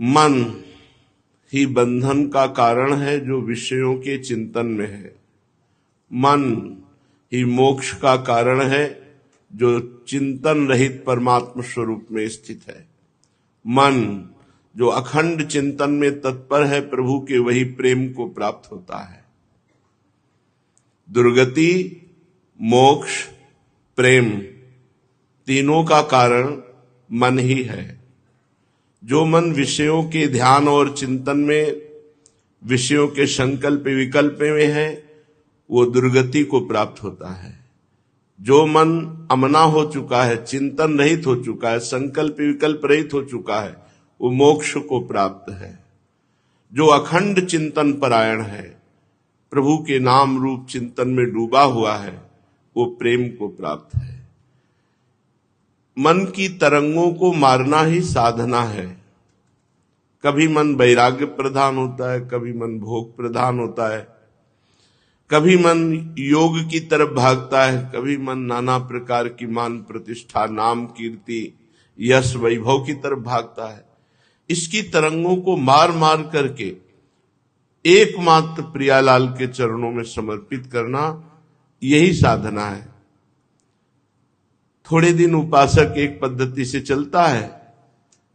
मन ही बंधन का कारण है जो विषयों के चिंतन में है। मन ही मोक्ष का कारण है जो चिंतन रहित परमात्म स्वरूप में स्थित है। मन जो अखंड चिंतन में तत्पर है प्रभु के, वही प्रेम को प्राप्त होता है। दुर्गति, मोक्ष, प्रेम तीनों का कारण मन ही है। जो मन विषयों के ध्यान और चिंतन में, विषयों के संकल्प विकल्प में है, वो दुर्गति को प्राप्त होता है। जो मन अमना हो चुका है, चिंतन रहित हो चुका है, संकल्प विकल्प रहित हो चुका है, वो मोक्ष को प्राप्त है। जो अखंड चिंतन परायण है, प्रभु के नाम रूप चिंतन में डूबा हुआ है, वो प्रेम को प्राप्त है। मन की तरंगों को मारना ही साधना है। कभी मन वैराग्य प्रधान होता है, कभी मन भोग प्रधान होता है, कभी मन योग की तरफ भागता है, कभी मन नाना प्रकार की मान प्रतिष्ठा, नाम कीर्ति, यश वैभव की तरफ भागता है। इसकी तरंगों को मार मार करके एकमात्र प्रियालाल के चरणों में समर्पित करना, यही साधना है। थोड़े दिन उपासक एक पद्धति से चलता है,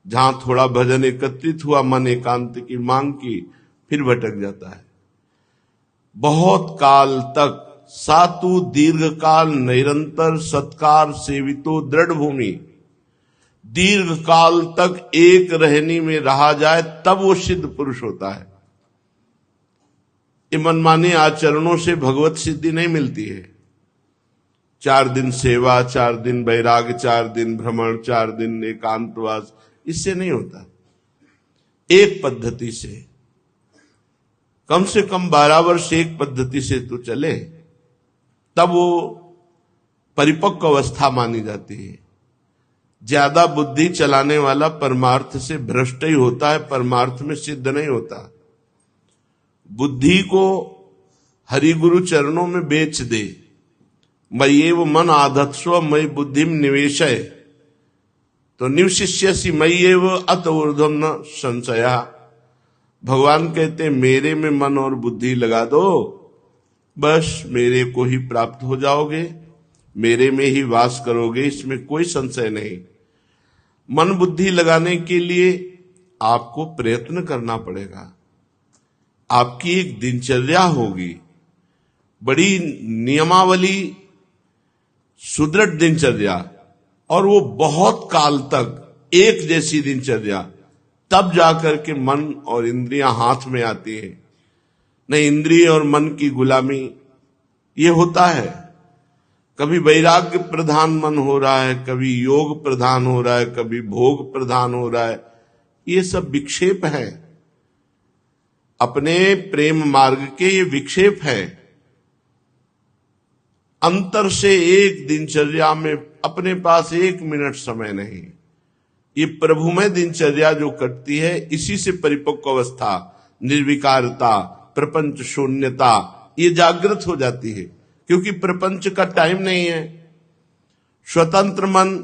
जहां थोड़ा भजन एकत्रित हुआ, मन एकांत की मांग की, फिर भटक जाता है। बहुत काल तक सातु दीर्घ काल निरंतर सत्कार सेवितो दृढ़ भूमि, दीर्घ काल तक एक रहनी में रहा जाए तब वो सिद्ध पुरुष होता है। ये मनमाने आचरणों से भगवत सिद्धि नहीं मिलती है। 4 दिन सेवा, 4 दिन वैराग, 4 दिन भ्रमण, 4 दिन एकांतवास, इससे नहीं होता। एक पद्धति से, कम से कम 12 वर्ष एक पद्धति से तो चले, तब वो परिपक्व अवस्था मानी जाती है। ज्यादा बुद्धि चलाने वाला परमार्थ से भ्रष्ट ही होता है, परमार्थ में सिद्ध नहीं होता। बुद्धि को हरि गुरु चरणों में बेच दे, मय्येव मन आधत्स्व मयि बुद्धिम निवेशय, तो निवशिष्यसि मय्येव अत ऊर्ध्वं न संशयः। भगवान कहते मेरे में मन और बुद्धि लगा दो, बस मेरे को ही प्राप्त हो जाओगे, मेरे में ही वास करोगे, इसमें कोई संशय नहीं। मन बुद्धि लगाने के लिए आपको प्रयत्न करना पड़ेगा। आपकी एक दिनचर्या होगी, बड़ी नियमावली, सुदृढ़ दिनचर्या, और वो बहुत काल तक एक जैसी दिनचर्या, तब जाकर के मन और इंद्रियां हाथ में आती है। नहीं, इंद्रिय और मन की गुलामी ये होता है। कभी वैराग्य प्रधान मन हो रहा है, कभी योग प्रधान हो रहा है, कभी भोग प्रधान हो रहा है। ये सब विक्षेप है, अपने प्रेम मार्ग के ये विक्षेप है। अंतर से एक दिनचर्या में अपने पास 1 मिनट समय नहीं। ये प्रभुमय दिनचर्या जो कटती है, इसी से परिपक्व अवस्था, निर्विकारता, प्रपंच शून्यता, ये जागृत हो जाती है। क्योंकि प्रपंच का टाइम नहीं है। स्वतंत्र मन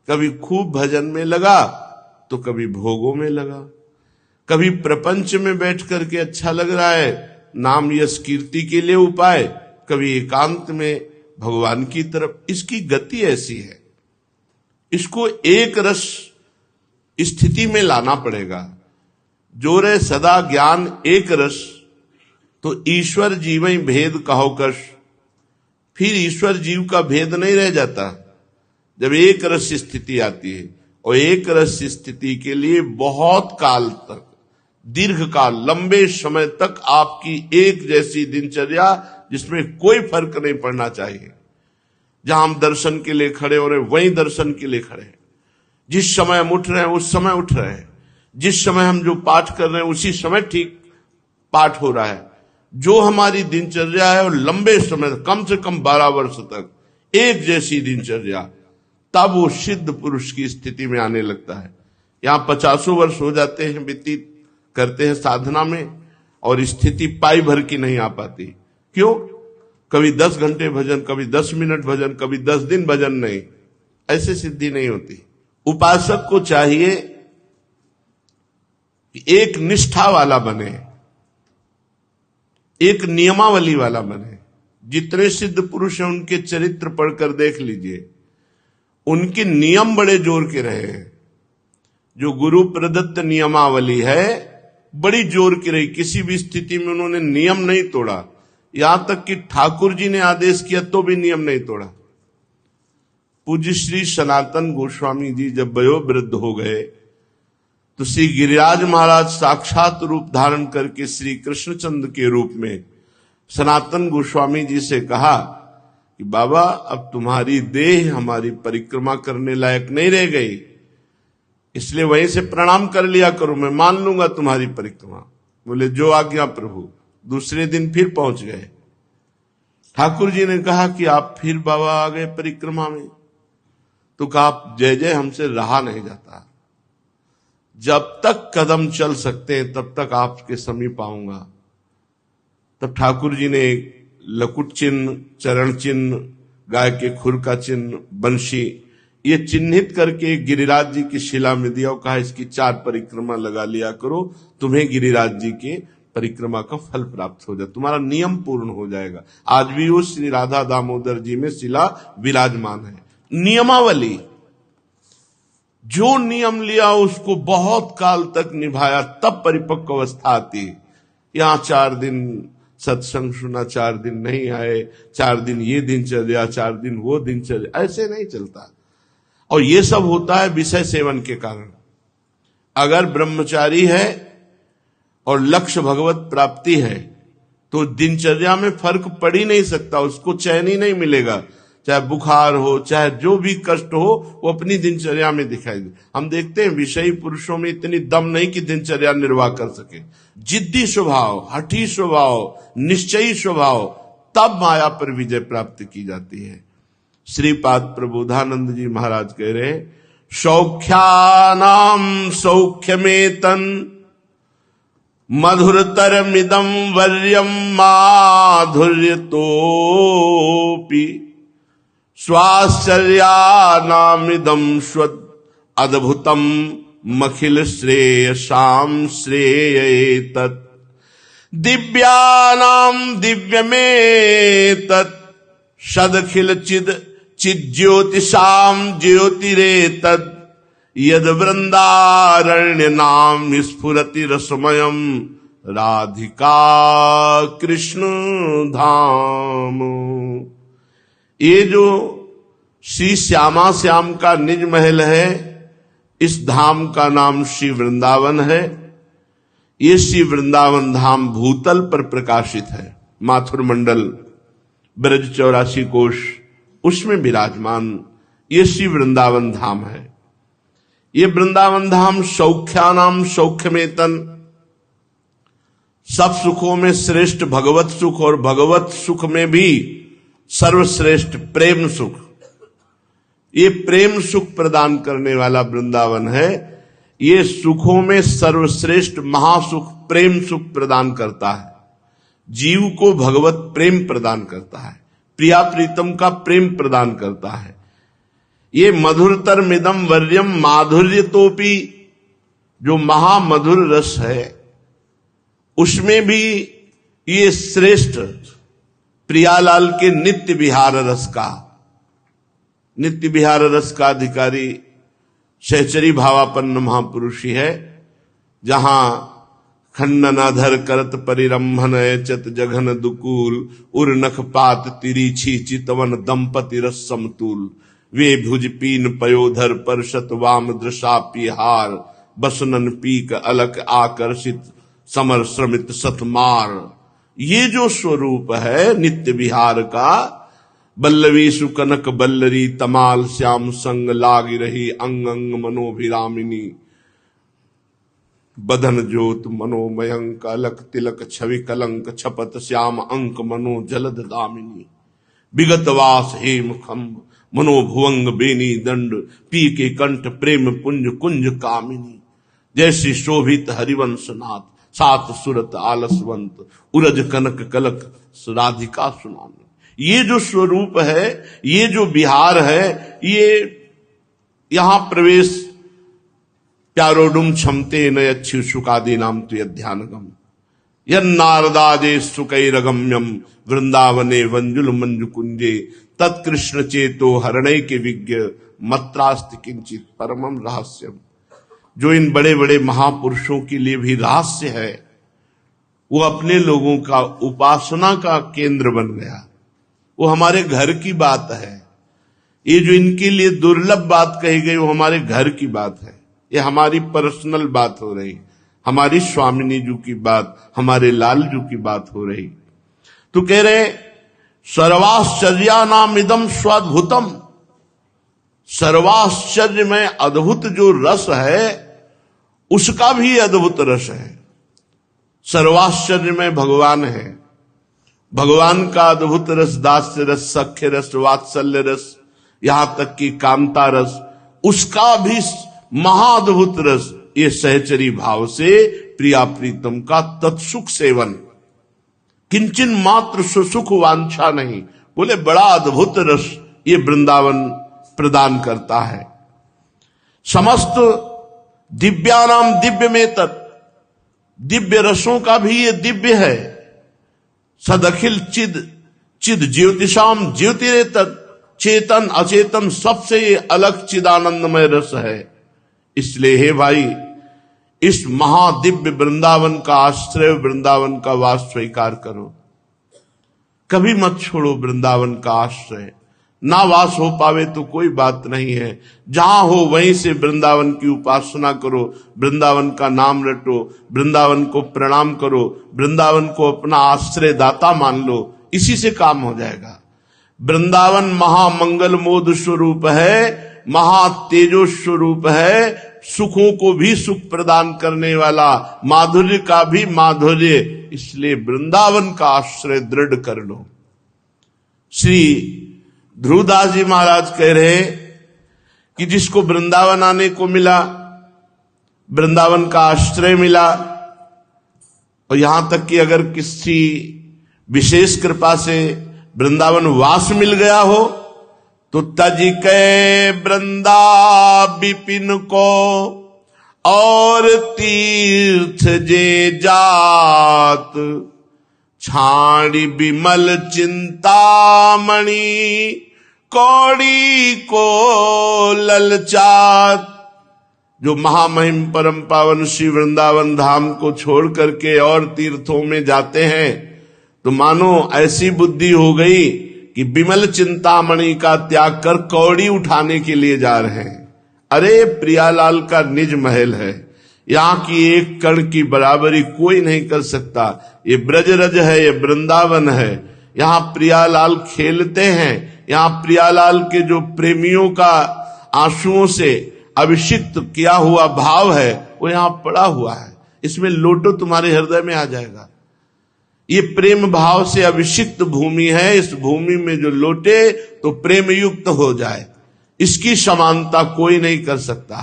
कभी खूब भजन में लगा तो कभी भोगों में लगा, कभी प्रपंच में बैठ करके अच्छा लग रहा है, नाम यश कीर्ति के लिए उपाय, कभी एकांत में भगवान की तरफ। इसकी गति ऐसी है, इसको एक रस स्थिति में लाना पड़ेगा। जो रे सदा ज्ञान एक रस, तो ईश्वर जीवई भेद कहो कश। फिर ईश्वर जीव का भेद नहीं रह जाता जब एक रस स्थिति आती है। और एक रस स्थिति के लिए बहुत काल तक, दीर्घ काल, लंबे समय तक आपकी एक जैसी दिनचर्या, जिसमें कोई फर्क नहीं पड़ना चाहिए। जहां हम दर्शन के लिए खड़े हो रहे वहीं दर्शन के लिए खड़े हैं, जिस समय हम उठ रहे हैं उस समय उठ रहे हैं, जिस समय हम जो पाठ कर रहे हैं उसी समय ठीक पाठ हो रहा है। जो हमारी दिनचर्या है वो लंबे समय, कम से कम 12 वर्ष तक एक जैसी दिनचर्या, तब वो सिद्ध पुरुष की स्थिति में आने लगता है। यहाँ 50 वर्ष हो जाते हैं व्यतीत करते हैं साधना में, और स्थिति पाई भर की नहीं आ पाती। क्यों? कभी 10 घंटे भजन, कभी 10 मिनट भजन, कभी 10 दिन भजन नहीं, ऐसे सिद्धि नहीं होती। उपासक को चाहिए कि एक निष्ठा वाला बने, एक नियमावली वाला बने। जितने सिद्ध पुरुष हैं उनके चरित्र पढ़कर देख लीजिए, उनके नियम बड़े जोर के रहे हैं। जो गुरु प्रदत्त नियमावली है बड़ी जोर की रही, किसी भी स्थिति में उन्होंने नियम नहीं तोड़ा। यहां तक कि ठाकुर जी ने आदेश किया तो भी नियम नहीं तोड़ा। पूज्य श्री सनातन गोस्वामी जी जब वयोवृद्ध हो गए तो श्री गिरिराज महाराज साक्षात रूप धारण करके श्री कृष्णचंद्र के रूप में सनातन गोस्वामी जी से कहा कि बाबा अब तुम्हारी देह हमारी परिक्रमा करने लायक नहीं रह गई, इसलिए वहीं से प्रणाम कर लिया करो, मैं मान लूंगा तुम्हारी परिक्रमा। बोले जो आज्ञा प्रभु। दूसरे दिन फिर पहुंच गए। ठाकुर जी ने कहा कि आप फिर बाबा आ गए परिक्रमा में, तो कहा जय जय हमसे रहा नहीं जाता, जब तक कदम चल सकते हैं तब तक आपके समीप आऊंगा। तब ठाकुर जी ने लकुट चिन्ह, चरण चिन्ह, गाय के खुर का चिन्ह, बंशी, ये चिन्हित करके गिरिराज जी की शिला में दिया और कहा इसकी 4 परिक्रमा लगा लिया करो, तुम्हें गिरिराज जी के परिक्रमा का फल प्राप्त हो जाए, तुम्हारा नियम पूर्ण हो जाएगा। आज भी वो श्री राधा दामोदर जी में शिला विराजमान है। नियमावली, जो नियम लिया उसको बहुत काल तक निभाया, तब परिपक्व अवस्था आती। यहां 4 दिन सत्संग सुना, 4 दिन नहीं आए, 4 दिन ये दिनचर्या, 4 दिन वो दिनचर्या, ऐसे नहीं चलता। और ये सब होता है विषय सेवन के कारण। अगर ब्रह्मचारी है और लक्ष्य भगवत प्राप्ति है तो दिनचर्या में फर्क पड़ ही नहीं सकता, उसको चैन ही नहीं मिलेगा। चाहे बुखार हो, चाहे जो भी कष्ट हो, वो अपनी दिनचर्या में दिखाई दे। हम देखते हैं विषयी पुरुषों में इतनी दम नहीं कि दिनचर्या निर्वाह कर सके। जिद्दी स्वभाव, हठी स्वभाव, निश्चयी स्वभाव, तब माया पर विजय प्राप्त की जाती है। श्रीपाद प्रबोधानंद जी महाराज कह रहे हैं, सौख्यानाम सौख्यमेतन मधुरतरमिदं वर्यम माधुर्यतोपि स्वाश्चर्यानामिदं स्वद अद्भुतम मखिल श्रेयसाम श्रेयेतत् दिव्यानाम दिव्यमेतत् सदखिल चिज्योतिषाम ज्योतिरेतत् यद वृंदारण्य नाम स्फुरति रसमयम राधिका कृष्ण धाम। ये जो श्री श्यामा श्याम का निज महल है, इस धाम का नाम श्री वृंदावन है। ये श्री वृंदावन धाम भूतल पर प्रकाशित है। माथुर मंडल, ब्रज 84 कोश, उसमें विराजमान ये श्री वृंदावन धाम है। ये वृंदावन धाम सौख्यानाम सौख्यमेतन, सब सुखों में श्रेष्ठ भगवत सुख, और भगवत सुख में भी सर्वश्रेष्ठ प्रेम सुख, ये प्रेम सुख प्रदान करने वाला वृंदावन है। ये सुखों में सर्वश्रेष्ठ महासुख प्रेम सुख प्रदान करता है, जीव को भगवत प्रेम प्रदान करता है, प्रिया प्रीतम का प्रेम प्रदान करता है। ये मधुरतर मिदम वर्यम माधुर्य तोपी, जो महामधुर रस है उसमें भी ये श्रेष्ठ प्रियालाल के नित्य विहार रस का, नित्य विहार रस का अधिकारी सहचरी भावापन्न महापुरुष ही है। जहां खंडनाधर करत परिरंभन चत जघन दुकूल उर नख पात तिरीछी चितवन दंपति रस समतूल वे भुज पीन पयोधर परशत वाम दृशा पिहार बसनन पीक अलक आकर्षित समर श्रमित सतमार। ये जो स्वरूप है नित्य विहार का, बल्लवी सुकनक बल्लरी तमाल श्याम संग लाग रही अंग अंग मनोभिरामिनी बदन ज्योत मनोमयंक अलक तिलक छवि कलंक छपत श्याम अंक मनो जलद दामिनी विगत वास हेम खम्भ मनोभुवंग बेनी दंड पी के कंठ प्रेम पुंज कुंज कामिनी जैसी शोभित हरिवंश नाथ सात सुरत आलसवंत उरज कनक कलक राधिका सुनामी। ये जो स्वरूप है, ये जो विहार है, ये यहां प्रवेश प्यारोडुम क्षमते न अच्छी सुकादि नाम तु ध्यानगम यन नारदाजे सुकैरगम्यम वृंदावने वंजुल मंजु कुंजे तत्कृष्ण चेतो हरणय के विज्ञ मत्रास्ति किंचित परमम रहस्यम। जो इन बड़े बड़े महापुरुषों के लिए भी रहस्य है, वो अपने लोगों का उपासना का केंद्र बन गया। वो हमारे घर की बात है। ये जो इनके लिए दुर्लभ बात कही गई, वो हमारे घर की बात है। ये हमारी पर्सनल बात हो रही, हमारी स्वामिनी जी की बात, हमारे लाल जी की बात हो रही। तो कह रहे सर्वाश्चर्या नाम इदम स्वाद्भुतम, सर्वाश्चर्य में अद्भुत जो रस है उसका भी अद्भुत रस है। सर्वाश्चर्य में भगवान है, भगवान का अद्भुत रस, दास्य रस, सख्य रस, वात्सल्य रस, यहां तक कि कांता रस, उसका भी महाअद्भुत रस ये सहचरी भाव से प्रिया प्रीतम का तत्सुख सेवन, किंचन मात्र सुसुख वांछा नहीं। बोले बड़ा अद्भुत रस ये वृंदावन प्रदान करता है। समस्त दिव्यानाम दिव्य में तत्, दिव्य रसों का भी ये दिव्य है। सदखिल चिद चिद ज्योतिषाम ज्योतिरे तत्, चेतन अचेतन सबसे ये अलग चिदानंदमय रस है। इसलिए हे भाई, इस महादिव्य वृंदावन का आश्रय, वृंदावन का वास स्वीकार करो। कभी मत छोड़ो वृंदावन का आश्रय। ना वास हो पावे तो कोई बात नहीं है, जहां हो वहीं से वृंदावन की उपासना करो, वृंदावन का नाम रटो, वृंदावन को प्रणाम करो, वृंदावन को अपना आश्रय दाता मान लो, इसी से काम हो जाएगा। वृंदावन महामंगल मोद स्वरूप है, महातेजो स्वरूप है, सुखों को भी सुख प्रदान करने वाला, माधुर्य का भी माधुर्य। इसलिए वृंदावन का आश्रय दृढ़ कर लो। श्री ध्रुवदास जी महाराज कह रहे कि जिसको वृंदावन आने को मिला, वृंदावन का आश्रय मिला, और यहां तक कि अगर किसी विशेष कृपा से वृंदावन वास मिल गया हो, तो तज के वृंदा विपिन को और तीर्थ जे जात, छाड़ी विमल चिंतामणि कौड़ी को ललचात। जो महामहिम परम पावन श्री वृंदावन धाम को छोड़ करके और तीर्थों में जाते हैं, तो मानो ऐसी बुद्धि हो गई कि विमल चिंतामणि का त्याग कर कौड़ी उठाने के लिए जा रहे हैं। अरे प्रियालाल का निज महल है, यहाँ की एक कण की बराबरी कोई नहीं कर सकता। ये ब्रजरज है, ये वृंदावन है, यहाँ प्रियालाल खेलते हैं। यहाँ प्रियालाल के जो प्रेमियों का आंसुओं से अभिषिक्त किया हुआ भाव है, वो यहाँ पड़ा हुआ है। इसमें लोटो तुम्हारे हृदय में आ जाएगा। ये प्रेम भाव से अभिषिक्त भूमि है। इस भूमि में जो लोटे तो प्रेम युक्त हो जाए, इसकी समानता कोई नहीं कर सकता,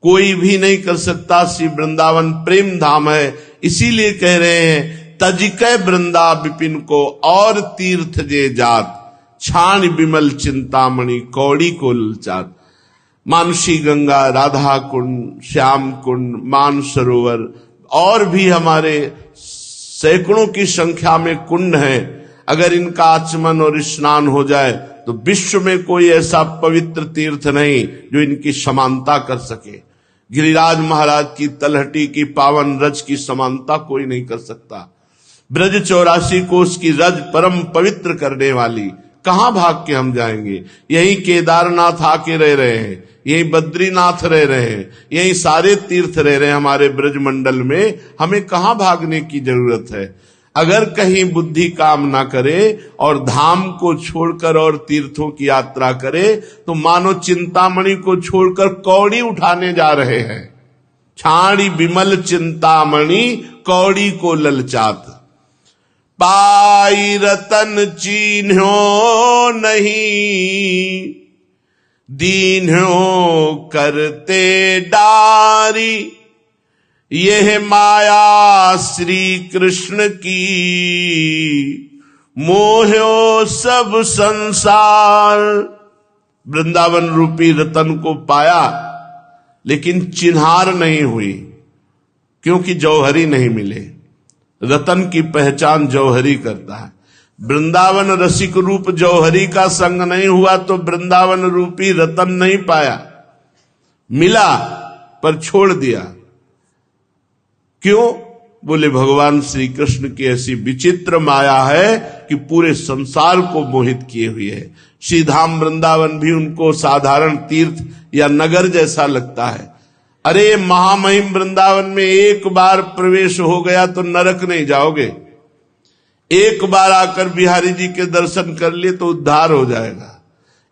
कोई भी नहीं कर सकता। श्री वृंदावन प्रेम धाम है। इसीलिए कह रहे हैं तजिकै वृंदा विपिन को और तीर्थ जे जात, छाण विमल चिंतामणि कौड़ी को ललचात। मानसी गंगा, राधा कुंड, श्याम कुंड, मान सरोवर और भी हमारे सैकड़ों की संख्या में कुंड हैं। अगर इनका आचमन और स्नान हो जाए तो विश्व में कोई ऐसा पवित्र तीर्थ नहीं जो इनकी समानता कर सके। गिरिराज महाराज की तलहटी की पावन रज की समानता कोई नहीं कर सकता। ब्रज 84 कोस की रज परम पवित्र करने वाली, कहां भाग के हम जाएंगे? यही केदारनाथ आके रह रहे हैं, यही बद्रीनाथ रह रहे हैं, यही सारे तीर्थ रह रहे हैं हमारे ब्रज मंडल में। हमें कहां भागने की जरूरत है? अगर कहीं बुद्धि काम ना करे और धाम को छोड़कर और तीर्थों की यात्रा करे, तो मानो चिंतामणि को छोड़कर कौड़ी उठाने जा रहे हैं। छाड़ी विमल चिंतामणि कौड़ी को ललचात, पाई रतन चीन्हो नहीं, दीन्हो करते डारी, यह माया श्री कृष्ण की, मोहो सब संसार। वृंदावन रूपी रतन को पाया, लेकिन चिन्हार नहीं हुई, क्योंकि जौहरी नहीं मिले। रतन की पहचान जौहरी करता है। वृंदावन रसिक रूप जौहरी का संग नहीं हुआ तो वृंदावन रूपी रतन नहीं पाया। मिला पर छोड़ दिया। क्यों? बोले भगवान श्री कृष्ण की ऐसी विचित्र माया है कि पूरे संसार को मोहित किए हुए है। श्री धाम वृंदावन भी उनको साधारण तीर्थ या नगर जैसा लगता है। अरे महामहिम वृंदावन में एक बार प्रवेश हो गया तो नरक नहीं जाओगे। एक बार आकर बिहारी जी के दर्शन कर लिए तो उद्धार हो जाएगा।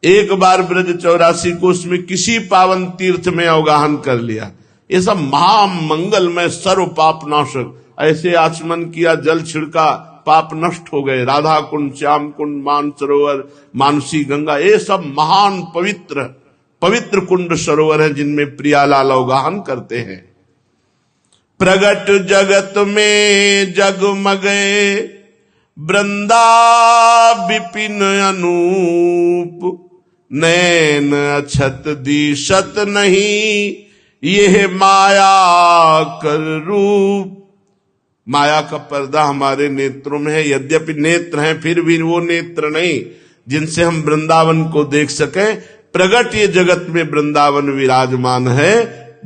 एक बार ब्रज 84 कोष में किसी पावन तीर्थ में अवगाहन कर लिया, ये सब महामंगलमय सर्व पाप नाशक। ऐसे आचमन किया, जल छिड़का, पाप नष्ट हो गए। राधा कुंड, श्याम कुंड, मानसरोवर, मानसी गंगा, ये सब महान पवित्र कुंड सरोवर है जिनमें प्रियालाल अवगाहन करते हैं। प्रगट जगत में जगमगे वृंदा विपिन अनूप, नैन अछत दिशत नहीं यह माया कर रूप। माया का पर्दा हमारे नेत्रों में है। यद्यपि नेत्र हैं फिर भी वो नेत्र नहीं जिनसे हम वृंदावन को देख सके। प्रगट ये जगत में वृंदावन विराजमान है,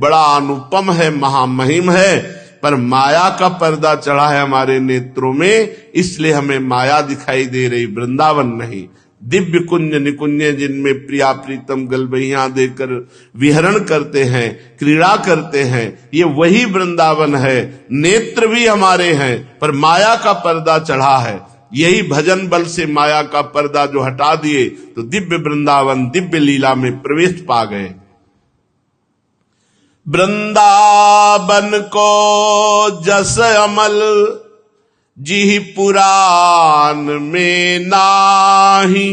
बड़ा अनुपम है, महामहिम है, पर माया का पर्दा चढ़ा है हमारे नेत्रों में, इसलिए हमें माया दिखाई दे रही, वृंदावन नहीं। दिव्य कुंज निकुंज जिनमें प्रिया प्रीतम गलबैया देकर विहरण करते हैं, क्रीड़ा करते हैं, ये वही वृंदावन है। नेत्र भी हमारे हैं पर माया का पर्दा चढ़ा है। यही भजन बल से माया का पर्दा जो हटा दिए तो दिव्य वृंदावन दिव्य लीला में प्रवेश पा गए। वृंदावन को जस अमल जिहि पुराण में नाही,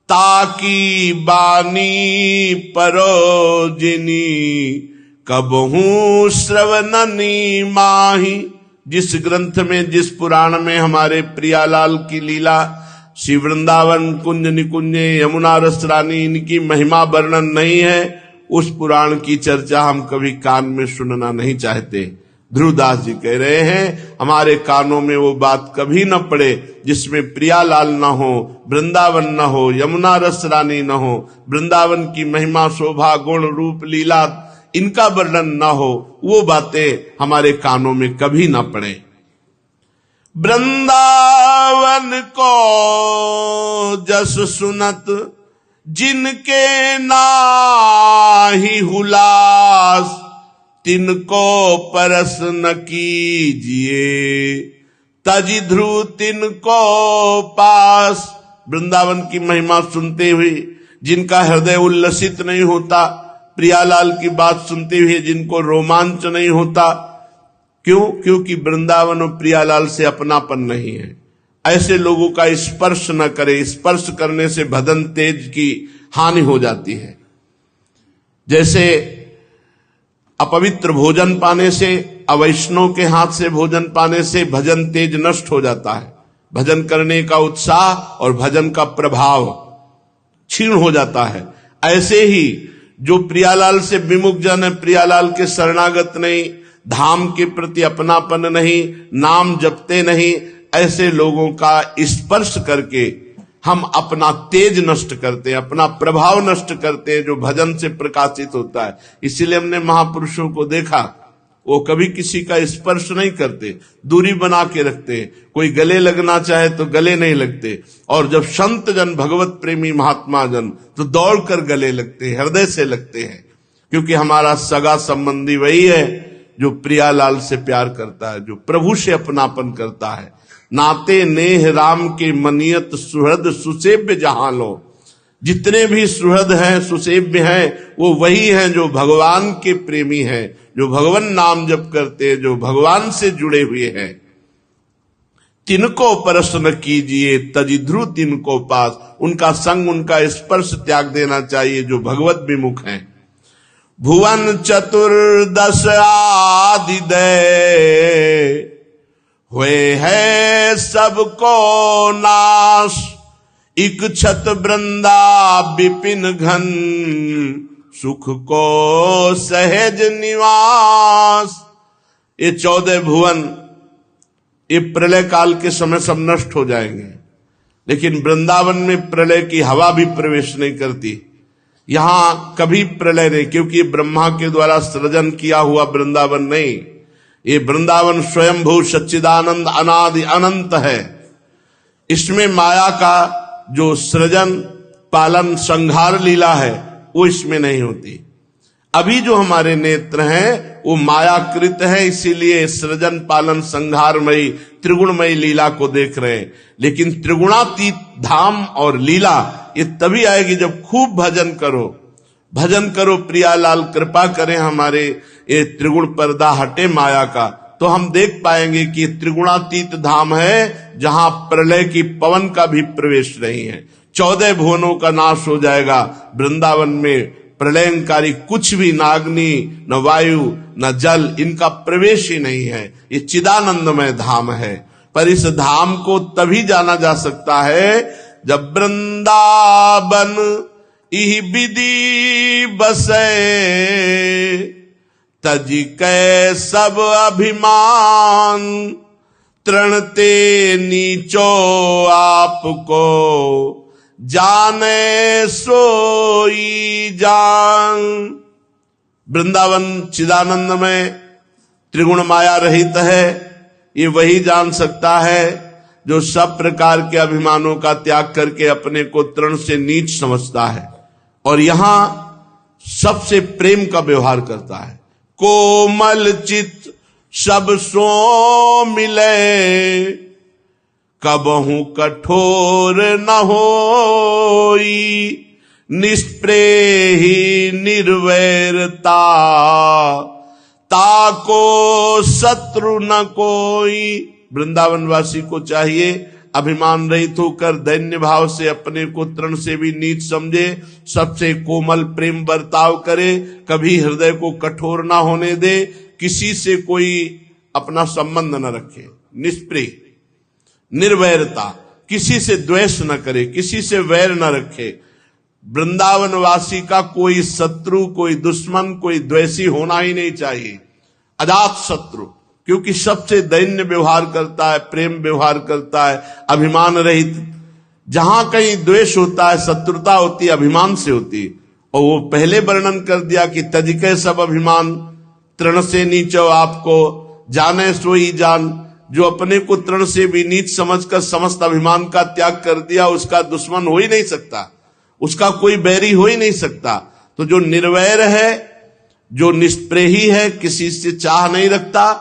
ताकी बानी परोजिनी कबहू श्रवणनी माही। जिस ग्रंथ में, जिस पुराण में हमारे प्रियालाल की लीला, श्री वृंदावन कुंज निकुंज यमुना रस रानी, इनकी महिमा वर्णन नहीं है, उस पुराण की चर्चा हम कभी कान में सुनना नहीं चाहते। ध्रुवदास जी कह रहे हैं हमारे कानों में वो बात कभी न पड़े जिसमें प्रियालाल न हो, वृंदावन न हो, यमुना रस रानी न हो, वृंदावन की महिमा शोभा गुण रूप लीला इनका वर्णन न हो, वो बातें हमारे कानों में कभी न पड़े। वृंदावन को जस सुनत जिनके नाही हुलास, तिनको परस न कीजिए तजि ध्रुव तिनको पास। वृंदावन की महिमा सुनते हुए जिनका हृदय उल्लसित नहीं होता, प्रियालाल की बात सुनते हुए जिनको रोमांच नहीं होता, क्यों? क्योंकि वृंदावन और प्रियालाल से अपनापन नहीं है। ऐसे लोगों का स्पर्श न करे, स्पर्श करने से भजन तेज की हानि हो जाती है। जैसे अपवित्र भोजन पाने से, अवैष्णव के हाथ से भोजन पाने से भजन तेज नष्ट हो जाता है। भजन करने का उत्साह और भजन का प्रभाव क्षीण हो जाता है। ऐसे ही जो प्रियालाल से विमुख जन है, प्रियालाल के शरणागत नहीं, धाम के प्रति अपनापन नहीं, नाम जपते नहीं, ऐसे लोगों का स्पर्श करके हम अपना तेज नष्ट करते हैं, अपना प्रभाव नष्ट करते हैं जो भजन से प्रकाशित होता है। इसीलिए हमने महापुरुषों को देखा, वो कभी किसी का स्पर्श नहीं करते, दूरी बना के रखते। कोई गले लगना चाहे तो गले नहीं लगते, और जब संत जन, भगवत प्रेमी महात्मा जन, तो दौड़कर गले लगते हैं, हृदय से लगते हैं। क्योंकि हमारा सगा संबंधी वही है जो प्रियालाल से प्यार करता है, जो प्रभु से अपनापन करता है। नाते नेह राम के मनियत सुहृद सुसेव्य जहां लो। जितने भी सुहृद हैं, सुसेव्य हैं, वो वही हैं जो भगवान के प्रेमी हैं, जो भगवान नाम जप करते हैं, जो भगवान से जुड़े हुए हैं। तिनको परस न कीजिए तजि ध्रुव तिनको पास। उनका संग, उनका स्पर्श त्याग देना चाहिए जो भगवत विमुख हैं। भुवन चतुर्दश आदि दय हुए है सबको नाश। इक छत वृंदा विपिन घन सुख को सहज निवास। ये 14 भुवन ये प्रलय काल के समय सब नष्ट हो जाएंगे, लेकिन वृंदावन में प्रलय की हवा भी प्रवेश नहीं करती। यहां कभी प्रलय नहीं, क्योंकि ब्रह्मा के द्वारा सृजन किया हुआ वृंदावन नहीं, ये वृंदावन स्वयंभू सच्चिदानंद अनादि अनंत है। इसमें माया का जो सृजन पालन संहार लीला है वो इसमें नहीं होती। अभी जो हमारे नेत्र हैं वो मायाकृत है, इसीलिए सृजन पालन संहारमयी त्रिगुणमयी लीला को देख रहे हैं। लेकिन त्रिगुणातीत धाम और लीला ये तभी आएगी जब खूब भजन करो। भजन करो, प्रियालाल कृपा करें हमारे ये त्रिगुण पर्दा हटे माया का, तो हम देख पाएंगे कि त्रिगुणातीत धाम है जहां प्रलय की पवन का भी प्रवेश नहीं है। 14 भुवनों का नाश हो जाएगा। वृंदावन में प्रलयंकारी कुछ भी, नाग्नि न वायु न जल, इनका प्रवेश ही नहीं है। ये चिदानंदमय धाम है। पर इस धाम को तभी जाना जा सकता है जब वृंदावन इह विधि बसे, तजी कै सब अभिमान, तृणते नीचो आपको, जाने सोई जान। वृंदावन चिदानंद में त्रिगुण माया रहित है। ये वही जान सकता है जो सब प्रकार के अभिमानों का त्याग करके अपने को तृण से नीच समझता है और यहां सबसे प्रेम का व्यवहार करता है। कोमल चित सब सो मिले, कबहू कठोर न होई, निष्प्रेही निर्वैरता, ताको शत्रु न कोई। वृंदावनवासी को चाहिए अभिमान रहित होकर दैन्य भाव से अपने को तृण से भी नीच समझे, सबसे कोमल प्रेम बर्ताव करे, कभी हृदय को कठोर ना होने दे, किसी से कोई अपना संबंध न रखे, निष्प्रिय, निर्वैरता, किसी से द्वेष न करे, किसी से वैर न रखे। वृंदावनवासी का कोई शत्रु, कोई दुश्मन, कोई द्वेषी होना ही नहीं चाहिए, अजात शत्रु, क्योंकि सबसे दैन्य व्यवहार करता है, प्रेम व्यवहार करता है, अभिमान रहित। जहां कहीं द्वेष होता है, शत्रुता होती है, अभिमान से होती है। और वो पहले वर्णन कर दिया कि तजिके सब अभिमान, तृण से नीचो आपको, जाने सोई जान। जो अपने को तृण से भी नीच समझकर समस्त अभिमान का त्याग कर दिया, उसका दुश्मन हो ही नहीं सकता, उसका कोई बैरी हो ही नहीं सकता। तो जो निर्वैर है, जो निष्प्रेही है, किसी से चाह नहीं रखता,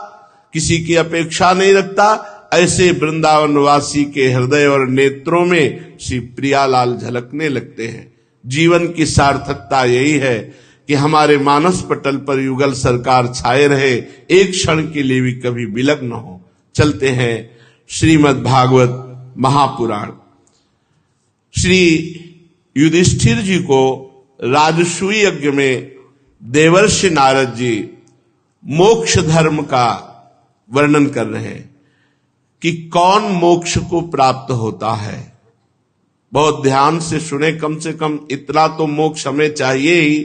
किसी की अपेक्षा नहीं रखता, ऐसे वृंदावनवासी के हृदय और नेत्रों में श्री प्रियालाल झलकने लगते हैं। जीवन की सार्थकता यही है कि हमारे मानस पटल पर युगल सरकार छाए रहे, एक क्षण के लिए भी कभी विलग न हो। चलते हैं श्रीमद् भागवत महापुराण। श्री युधिष्ठिर जी को राजसूय यज्ञ में देवर्षि नारद जी मोक्ष धर्म का वर्णन कर रहे हैं कि कौन मोक्ष को प्राप्त होता है। बहुत ध्यान से सुने, कम से कम इतना तो मोक्ष हमें चाहिए ही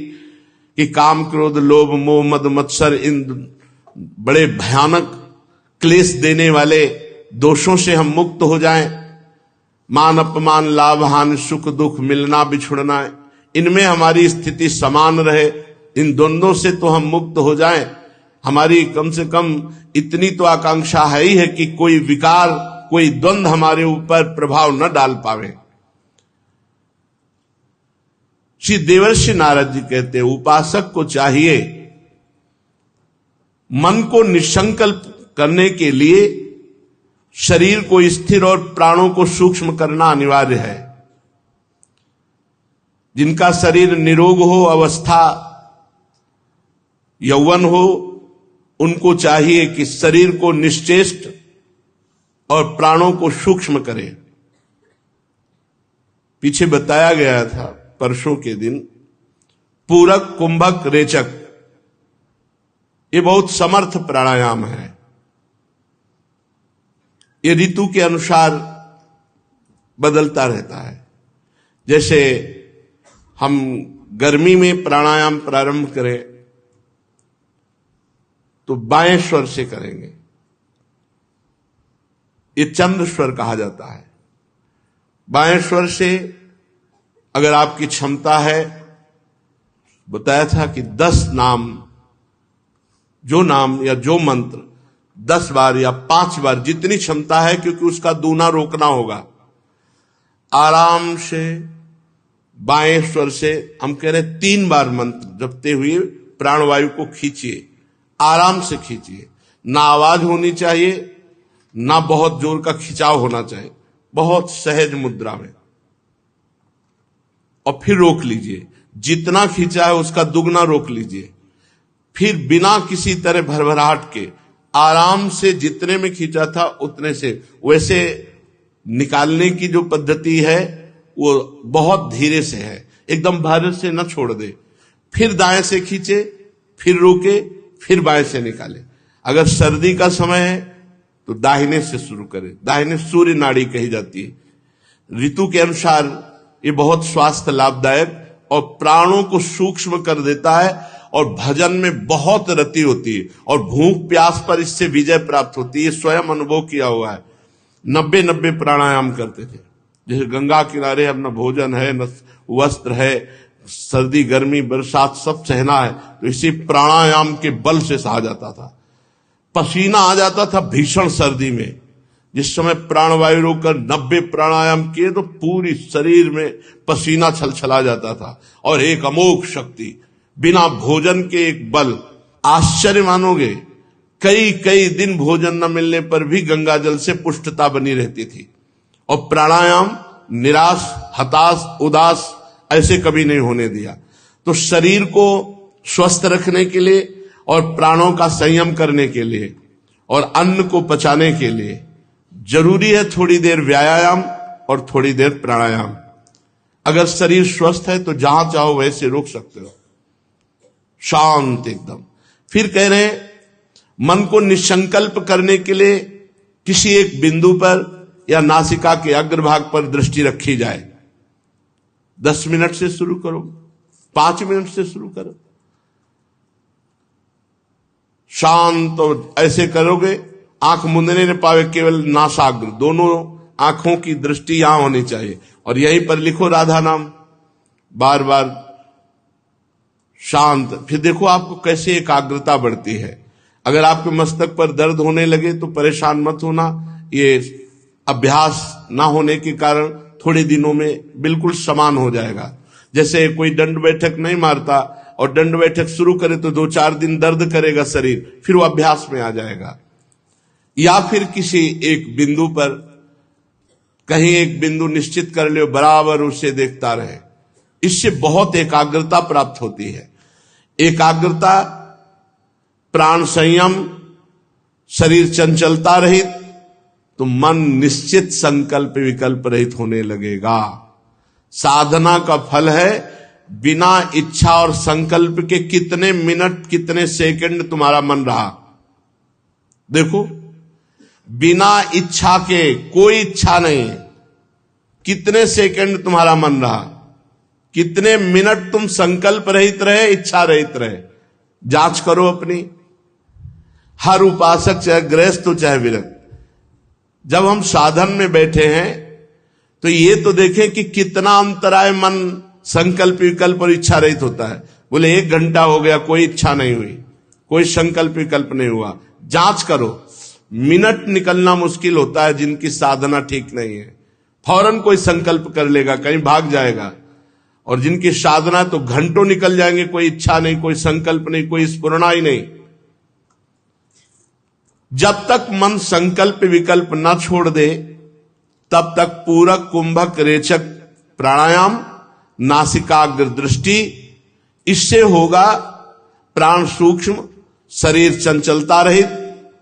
कि काम क्रोध लोभ मोह मद मत्सर, इन बड़े भयानक क्लेश देने वाले दोषों से हम मुक्त हो जाएं। मान अपमान, लाभ हानि, सुख दुख, मिलना बिछुड़ना, इनमें हमारी स्थिति समान रहे, इन द्वंद्वों से तो हम मुक्त हो जाएं। हमारी कम से कम इतनी तो आकांक्षा है ही है कि कोई विकार, कोई द्वंद्व हमारे ऊपर प्रभाव न डाल पावे। श्री देवर्षि नारद जी कहते हैं, उपासक को चाहिए मन को निसंकल्प करने के लिए शरीर को स्थिर और प्राणों को सूक्ष्म करना अनिवार्य है। जिनका शरीर निरोग हो, अवस्था यौवन हो, उनको चाहिए कि शरीर को निश्चेष्ट और प्राणों को सूक्ष्म करें। पीछे बताया गया था परसों के दिन, पूरक, कुंभक, रेचक, ये बहुत समर्थ प्राणायाम है। ये ऋतु के अनुसार बदलता रहता है। जैसे हम गर्मी में प्राणायाम प्रारंभ करें तो बाएं स्वर से करेंगे। ये चंद्र स्वर कहा जाता है। बाएं स्वर से अगर आपकी क्षमता है, बताया था कि 10 नाम, जो नाम या जो मंत्र 10 बार या 5 बार, जितनी क्षमता है, क्योंकि उसका दूना रोकना होगा। आराम से बाएं स्वर से हम कह रहे 3 बार मंत्र जपते हुए प्राणवायु को खींचिए, आराम से खींचिए। ना आवाज होनी चाहिए, ना बहुत जोर का खिंचाव होना चाहिए, बहुत सहज मुद्रा में, और फिर रोक लीजिए। जितना खींचा है उसका दुगना रोक लीजिए। फिर बिना किसी तरह भरभराहट के आराम से जितने में खींचा था उतने से, वैसे निकालने की जो पद्धति है वो बहुत धीरे से है, एकदम भारत से न छोड़ दे। फिर दाएं से खींचे, फिर रोके, फिर बाएं से निकाले। अगर सर्दी का समय है तो दाहिने से शुरू करें। दाहिने सूर्य नाड़ी कही जाती है। ऋतु के अनुसार ये बहुत स्वास्थ्य लाभदायक और प्राणों को सूक्ष्म कर देता है, और भजन में बहुत रति होती है, और भूख प्यास पर इससे विजय प्राप्त होती है। स्वयं अनुभव किया हुआ है। 90 प्राणायाम करते थे। जैसे गंगा किनारे अब न भोजन है, न वस्त्र है, सर्दी गर्मी बरसात सब सहना है, तो इसी प्राणायाम के बल से सहा जाता था। पसीना आ जाता था भीषण सर्दी में। जिस समय प्राणवायु रोककर 90 प्राणायाम किए तो पूरी शरीर में पसीना छलछला जाता था, और एक अमोघ शक्ति, बिना भोजन के एक बल। आश्चर्य मानोगे, कई दिन भोजन न मिलने पर भी गंगा जल से पुष्टता बनी रहती थी। और प्राणायाम निराश, हताश, उदास ऐसे कभी नहीं होने दिया। तो शरीर को स्वस्थ रखने के लिए और प्राणों का संयम करने के लिए और अन्न को पचाने के लिए जरूरी है थोड़ी देर व्यायाम और थोड़ी देर प्राणायाम। अगर शरीर स्वस्थ है तो जहां चाहो वैसे रोक सकते हो, शांत एकदम। फिर कह रहे हैं मन को निसंकल्प करने के लिए किसी एक बिंदु पर या नासिका के अग्रभाग पर दृष्टि रखी जाए। 10 मिनट से शुरू करो, 5 मिनट से शुरू करो, शांत। और ऐसे करोगे आंख मुंदने न पावे, केवल नासाग्र, दोनों आंखों की दृष्टि यहां होनी चाहिए। और यहीं पर लिखो राधा नाम, बार बार शांत। फिर देखो आपको कैसे एकाग्रता बढ़ती है। अगर आपके मस्तक पर दर्द होने लगे तो परेशान मत होना, ये अभ्यास ना होने के कारण थोड़े दिनों में बिल्कुल समान हो जाएगा। जैसे कोई दंड बैठक नहीं मारता और दंड बैठक शुरू करे तो 2-4 दिन दर्द करेगा शरीर, फिर वो अभ्यास में आ जाएगा। या फिर किसी एक बिंदु पर, कहीं एक बिंदु निश्चित कर लो, बराबर उसे देखता रहे। इससे बहुत एकाग्रता प्राप्त होती है। एकाग्रता, प्राण संयम, शरीर चंचलता रहित, तो मन निश्चित संकल्प विकल्प रहित होने लगेगा। साधना का फल है बिना इच्छा और संकल्प के कितने मिनट, कितने सेकंड तुम्हारा मन रहा। देखो, बिना इच्छा के, कोई इच्छा नहीं, कितने सेकंड तुम्हारा मन रहा, कितने मिनट तुम संकल्प रहित रहे, इच्छा रहित रहे। जांच करो अपनी। हर उपासक, चाहे गृहस्थ हो चाहे विरक्त, जब हम साधन में बैठे हैं तो ये तो देखें कि कितना अंतराय मन संकल्प विकल्प और इच्छा रहित होता है। बोले 1 घंटा हो गया, कोई इच्छा नहीं हुई, कोई संकल्प विकल्प नहीं हुआ। जांच करो। मिनट निकलना मुश्किल होता है जिनकी साधना ठीक नहीं है। फौरन कोई संकल्प कर लेगा, कहीं भाग जाएगा। और जिनकी साधना तो घंटों निकल जाएंगे, कोई इच्छा नहीं, कोई संकल्प नहीं, कोई स्फुरणा ही नहीं। जब तक मन संकल्प विकल्प न छोड़ दे तब तक पूरक, कुंभक, रेचक प्राणायाम, नासिकाग्र दृष्टि, इससे होगा प्राण सूक्ष्म, शरीर चंचलता रहित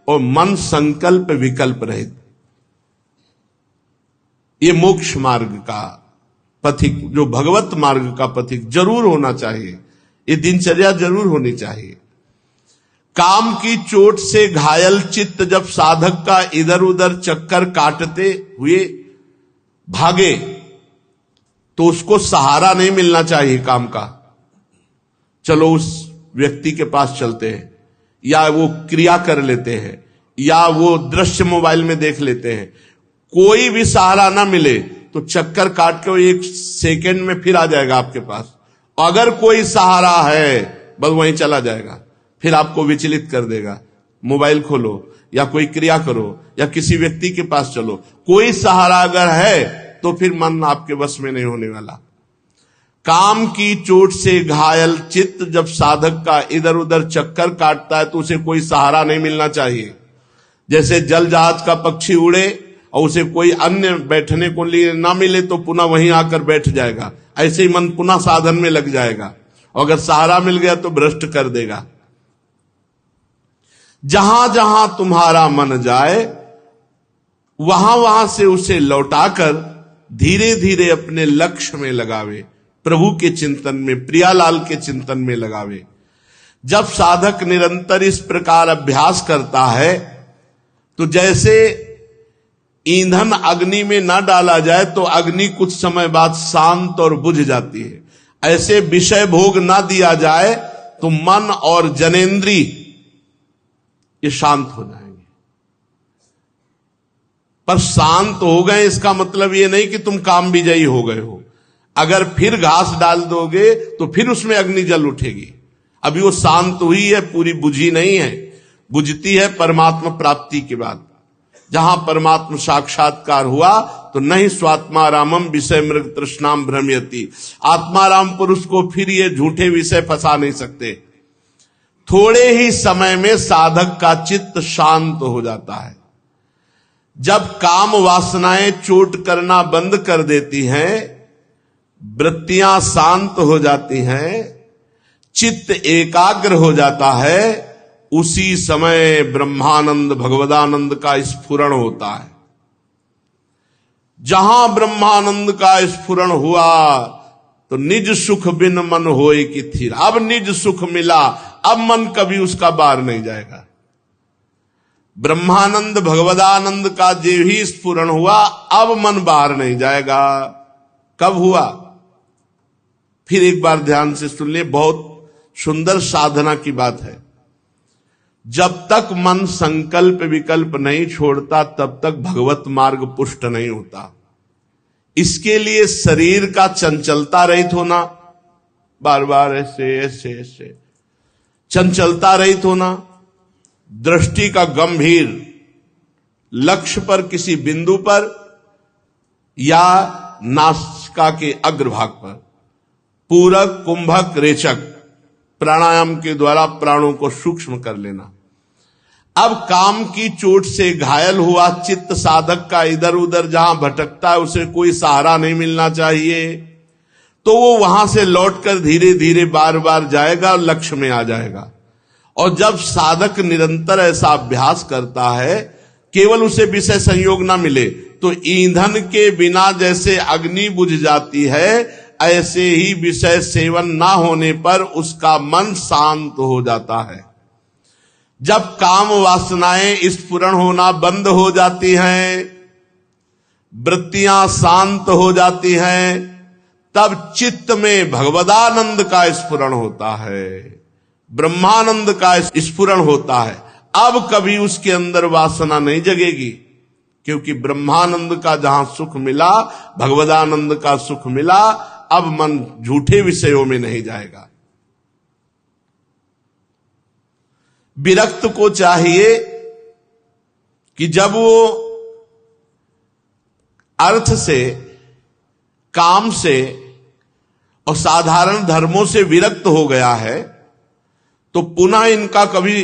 और मन संकल्प विकल्प रहित। ये मोक्ष मार्ग का पथिक, जो भगवत मार्ग का पथिक जरूर होना चाहिए। ये दिनचर्या जरूर होनी चाहिए। काम की चोट से घायल चित्त जब साधक का इधर उधर चक्कर काटते हुए भागे तो उसको सहारा नहीं मिलना चाहिए काम का। चलो उस व्यक्ति के पास चलते हैं, या वो क्रिया कर लेते हैं, या वो दृश्य मोबाइल में देख लेते हैं। कोई भी सहारा ना मिले तो चक्कर काट के वो 1 सेकेंड में फिर आ जाएगा आपके पास। अगर कोई सहारा है बस वहीं चला जाएगा, फिर आपको विचलित कर देगा। मोबाइल खोलो या कोई क्रिया करो या किसी व्यक्ति के पास चलो, कोई सहारा अगर है तो फिर मन आपके वश में नहीं होने वाला। काम की चोट से घायल चित्त जब साधक का इधर उधर चक्कर काटता है तो उसे कोई सहारा नहीं मिलना चाहिए। जैसे जल जहाज का पक्षी उड़े और उसे कोई अन्य बैठने को लिए ना मिले तो पुनः वहीं आकर बैठ जाएगा, ऐसे ही मन पुनः साधन में लग जाएगा, और अगर सहारा मिल गया तो भ्रष्ट कर देगा। जहां जहां तुम्हारा मन जाए वहां वहां से उसे लौटाकर धीरे धीरे अपने लक्ष्य में लगावे, प्रभु के चिंतन में, प्रियालाल के चिंतन में लगावे। जब साधक निरंतर इस प्रकार अभ्यास करता है तो जैसे ईंधन अग्नि में न डाला जाए तो अग्नि कुछ समय बाद शांत और बुझ जाती है, ऐसे विषय भोग ना दिया जाए तो मन और जनेंद्री ये शांत हो जाएंगे। पर शांत हो गए इसका मतलब ये नहीं कि तुम काम विजयी हो गए हो। अगर फिर घास डाल दोगे तो फिर उसमें अग्नि जल उठेगी। अभी वो शांत हुई है, पूरी बुझी नहीं है। बुझती है परमात्मा प्राप्ति के बाद, जहां परमात्मा साक्षात्कार हुआ तो नहीं स्वात्मारामम विषय मृग तृष्णाम भ्रमयति। आत्माराम पुरुष को फिर ये झूठे विषय फंसा नहीं सकते। थोड़े ही समय में साधक का चित्त शांत हो जाता है। जब काम वासनाएं चोट करना बंद कर देती हैं, वृत्तियां शांत हो जाती हैं, चित्त एकाग्र हो जाता है, उसी समय ब्रह्मानंद भगवदानंद का स्फुरण होता है। जहां ब्रह्मानंद का स्फुरण हुआ तो निज सुख बिन मन होए कि थिर। अब निज सुख मिला, अब मन कभी उसका बाहर नहीं जाएगा। ब्रह्मानंद भगवदानंद का जो ही स्फुरण हुआ, अब मन बाहर नहीं जाएगा। कब हुआ? फिर एक बार ध्यान से सुन ले, बहुत सुंदर साधना की बात है। जब तक मन संकल्प विकल्प नहीं छोड़ता तब तक भगवत मार्ग पुष्ट नहीं होता। इसके लिए शरीर का चंचलता रहित होना, बार बार ऐसे ऐसे ऐसे चंचलता रहित होना, दृष्टि का गंभीर लक्ष्य पर, किसी बिंदु पर या नासिका के अग्रभाग पर, पूरक कुंभक रेचक प्राणायाम के द्वारा प्राणों को सूक्ष्म कर लेना। अब काम की चोट से घायल हुआ चित्त साधक का इधर उधर जहां भटकता है, उसे कोई सहारा नहीं मिलना चाहिए, तो वो वहां से लौटकर धीरे धीरे बार बार जाएगा और लक्ष्य में आ जाएगा। और जब साधक निरंतर ऐसा अभ्यास करता है, केवल उसे विषय संयोग ना मिले तो ईंधन के बिना जैसे अग्नि बुझ जाती है, ऐसे ही विषय सेवन ना होने पर उसका मन शांत हो जाता है। जब काम वासनाएं स्फुरण होना बंद हो जाती हैं, वृत्तियां शांत हो जाती हैं, तब चित्त में भगवदानंद का स्फुरण होता है, ब्रह्मानंद का स्फुरण होता है। अब कभी उसके अंदर वासना नहीं जगेगी, क्योंकि ब्रह्मानंद का जहां सुख मिला, भगवदानंद का सुख मिला, अब मन झूठे विषयों में नहीं जाएगा। विरक्त को चाहिए कि जब वो अर्थ से, काम से और साधारण धर्मों से विरक्त हो गया है, तो पुनः इनका कभी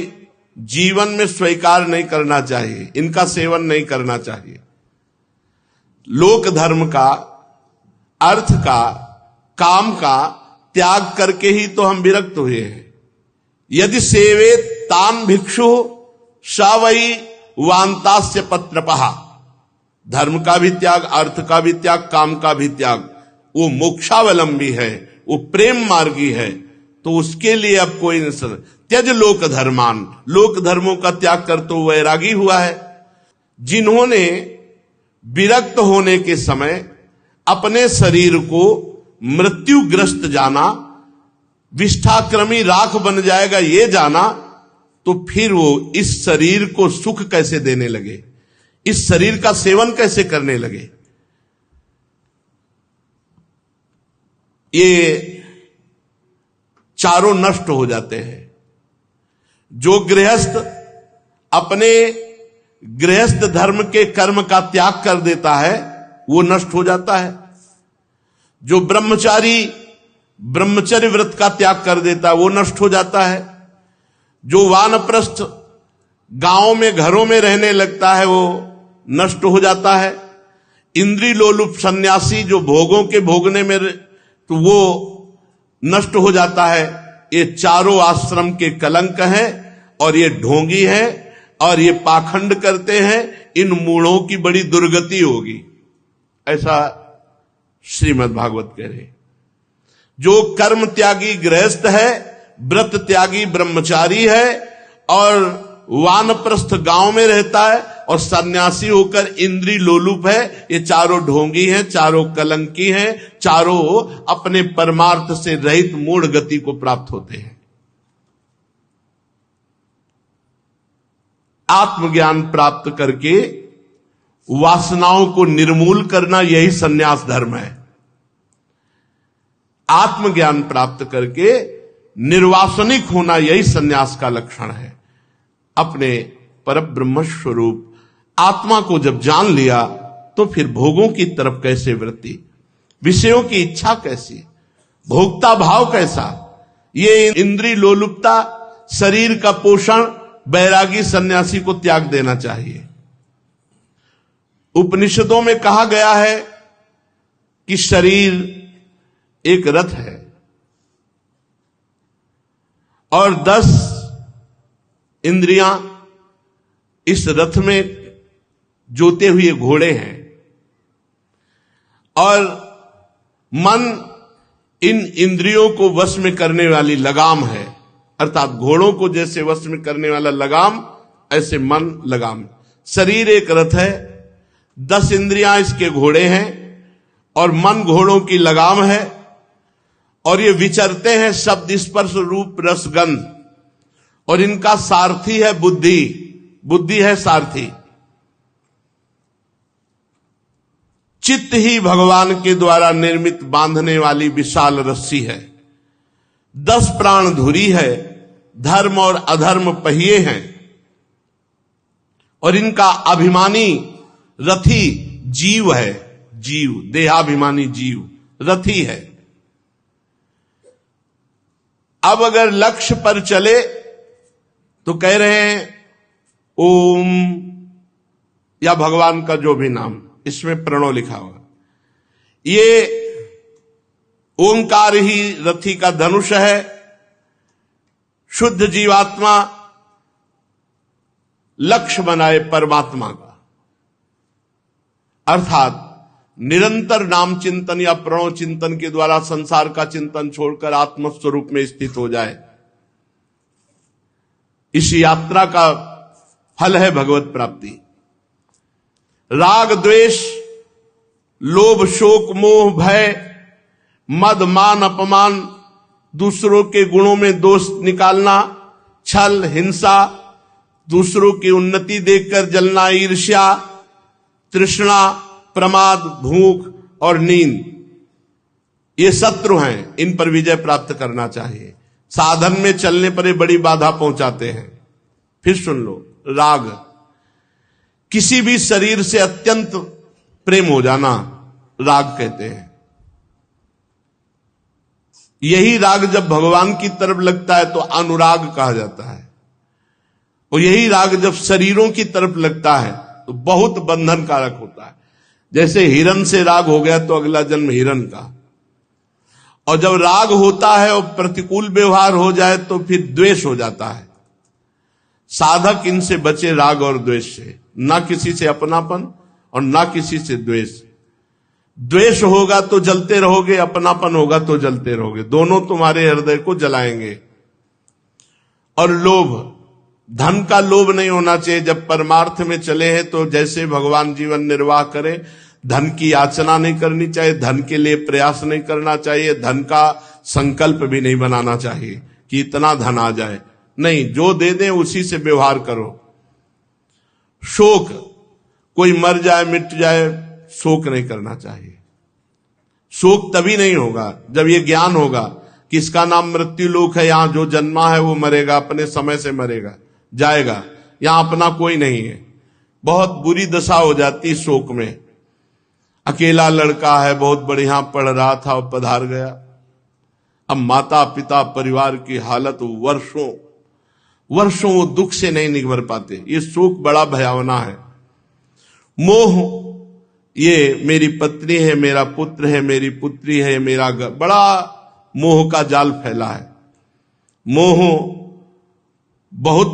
जीवन में स्वीकार नहीं करना चाहिए, इनका सेवन नहीं करना चाहिए। लोक धर्म का, अर्थ का, काम का त्याग करके ही तो हम विरक्त हुए हैं। यदि सेवे तान भिक्षु सवई वांतास्य पत्रपहा। धर्म का भी त्याग, अर्थ का भी त्याग, काम का भी त्याग, वो मोक्षावलंबी है, वो प्रेम मार्गी है, तो उसके लिए अब कोई नहीं। त्यज लोक धर्मान, लोक धर्मों का त्याग कर तो वैरागी हुआ है। जिन्होंने विरक्त होने के समय अपने शरीर को मृत्युग्रस्त जाना, विष्ठाक्रमी राख बन जाएगा ये जाना, तो फिर वो इस शरीर को सुख कैसे देने लगे, इस शरीर का सेवन कैसे करने लगे। ये चारों नष्ट हो जाते हैं। जो गृहस्थ अपने गृहस्थ धर्म के कर्म का त्याग कर देता है वो नष्ट हो जाता है। जो ब्रह्मचारी ब्रह्मचर्य व्रत का त्याग कर देता है वो नष्ट हो जाता है। जो वानप्रस्थ गांवों में घरों में रहने लगता है वो नष्ट हो जाता है। इंद्रिय लोलुप सन्यासी जो भोगों के भोगने में तो वो नष्ट हो जाता है। ये चारों आश्रम के कलंक हैं और ये ढोंगी हैं और ये पाखंड करते हैं। इन मूढ़ों की बड़ी दुर्गति होगी, ऐसा श्रीमद् भागवत कह रहे। जो कर्म त्यागी गृहस्थ है, व्रत त्यागी ब्रह्मचारी है और वानप्रस्थ गांव में रहता है और सन्यासी होकर इंद्रिय लोलुप है, ये चारों ढोंगी हैं, चारों कलंकी हैं, चारों अपने परमार्थ से रहित मूढ़ गति को प्राप्त होते हैं। आत्मज्ञान प्राप्त करके वासनाओं को निर्मूल करना यही सन्यास धर्म है। आत्मज्ञान प्राप्त करके निर्वासनिक होना यही सन्यास का लक्षण है। अपने परब्रह्म स्वरूप आत्मा को जब जान लिया तो फिर भोगों की तरफ कैसे वृत्ति, विषयों की इच्छा कैसी, भोक्ता भाव कैसा, ये इंद्रिय लोलुपता, शरीर का पोषण बैरागी सन्यासी को त्याग देना चाहिए। उपनिषदों में कहा गया है कि शरीर एक रथ है और 10 इंद्रियां इस रथ में जोते हुए घोड़े हैं और मन इन इंद्रियों को वश में करने वाली लगाम है। अर्थात घोड़ों को जैसे वश में करने वाला लगाम, ऐसे मन लगाम। शरीर एक रथ है, 10 इंद्रियां इसके घोड़े हैं और मन घोड़ों की लगाम है और ये विचरते हैं शब्द स्पर्श रूप रसगंध और इनका सारथी है बुद्धि, बुद्धि है सारथी। चित्त ही भगवान के द्वारा निर्मित बांधने वाली विशाल रस्सी है। 10 प्राण धुरी है, धर्म और अधर्म पहिए हैं और इनका अभिमानी रथी जीव है। जीव देहाभिमानी जीव रथी है। अब अगर लक्ष्य पर चले तो कह रहे हैं ओम या भगवान का जो भी नाम, इसमें प्रणव लिखा हुआ, ये ओंकार ही रथी का धनुष है। शुद्ध जीवात्मा लक्ष्य बनाए परमात्मा का, अर्थात निरंतर नाम चिंतन या प्रणव चिंतन के द्वारा संसार का चिंतन छोड़कर आत्मस्वरूप में स्थित हो जाए। इस यात्रा का फल है भगवत प्राप्ति। राग द्वेष लोभ शोक मोह भय मद मान अपमान, दूसरों के गुणों में दोष निकालना, छल हिंसा, दूसरों की उन्नति देखकर जलना, ईर्ष्या तृष्णा प्रमाद भूख और नींद, ये शत्रु हैं। इन पर विजय प्राप्त करना चाहिए। साधन में चलने पर ये बड़ी बाधा पहुंचाते हैं। फिर सुन लो, राग किसी भी शरीर से अत्यंत प्रेम हो जाना राग कहते हैं। यही राग जब भगवान की तरफ लगता है तो अनुराग कहा जाता है और यही राग जब शरीरों की तरफ लगता है तो बहुत बंधनकारक होता है। जैसे हिरण से राग हो गया तो अगला जन्म हिरण का, और जब राग होता है और प्रतिकूल व्यवहार हो जाए तो फिर द्वेष हो जाता है। साधक इनसे बचे, राग और द्वेष से। ना किसी से अपनापन और ना किसी से द्वेष। द्वेष होगा तो जलते रहोगे, अपनापन होगा तो जलते रहोगे, दोनों तुम्हारे हृदय को जलाएंगे। और लोभ, धन का लोभ नहीं होना चाहिए। जब परमार्थ में चले हैं तो जैसे भगवान जीवन निर्वाह करें, धन की याचना नहीं करनी चाहिए, धन के लिए प्रयास नहीं करना चाहिए, धन का संकल्प भी नहीं बनाना चाहिए कि इतना धन आ जाए। नहीं, जो दे दें उसी से व्यवहार करो। शोक, कोई मर जाए मिट जाए, शोक नहीं करना चाहिए। शोक तभी नहीं होगा जब ये ज्ञान होगा कि इसका नाम मृत्यु लोक है, यहां जो जन्मा है वो मरेगा, अपने समय से मरेगा, जाएगा, यहां अपना कोई नहीं है। बहुत बुरी दशा हो जाती शोक में। अकेला लड़का है, बहुत बढ़िया पढ़ रहा था और पधार गया। अब माता पिता परिवार की हालत वर्षों वर्षों वो दुख से नहीं निभर पाते। ये शोक बड़ा भयावना है। मोह, ये मेरी पत्नी है, मेरा पुत्र है, मेरी पुत्री है, मेरा घर, बड़ा मोह का जाल फैला है। मोह बहुत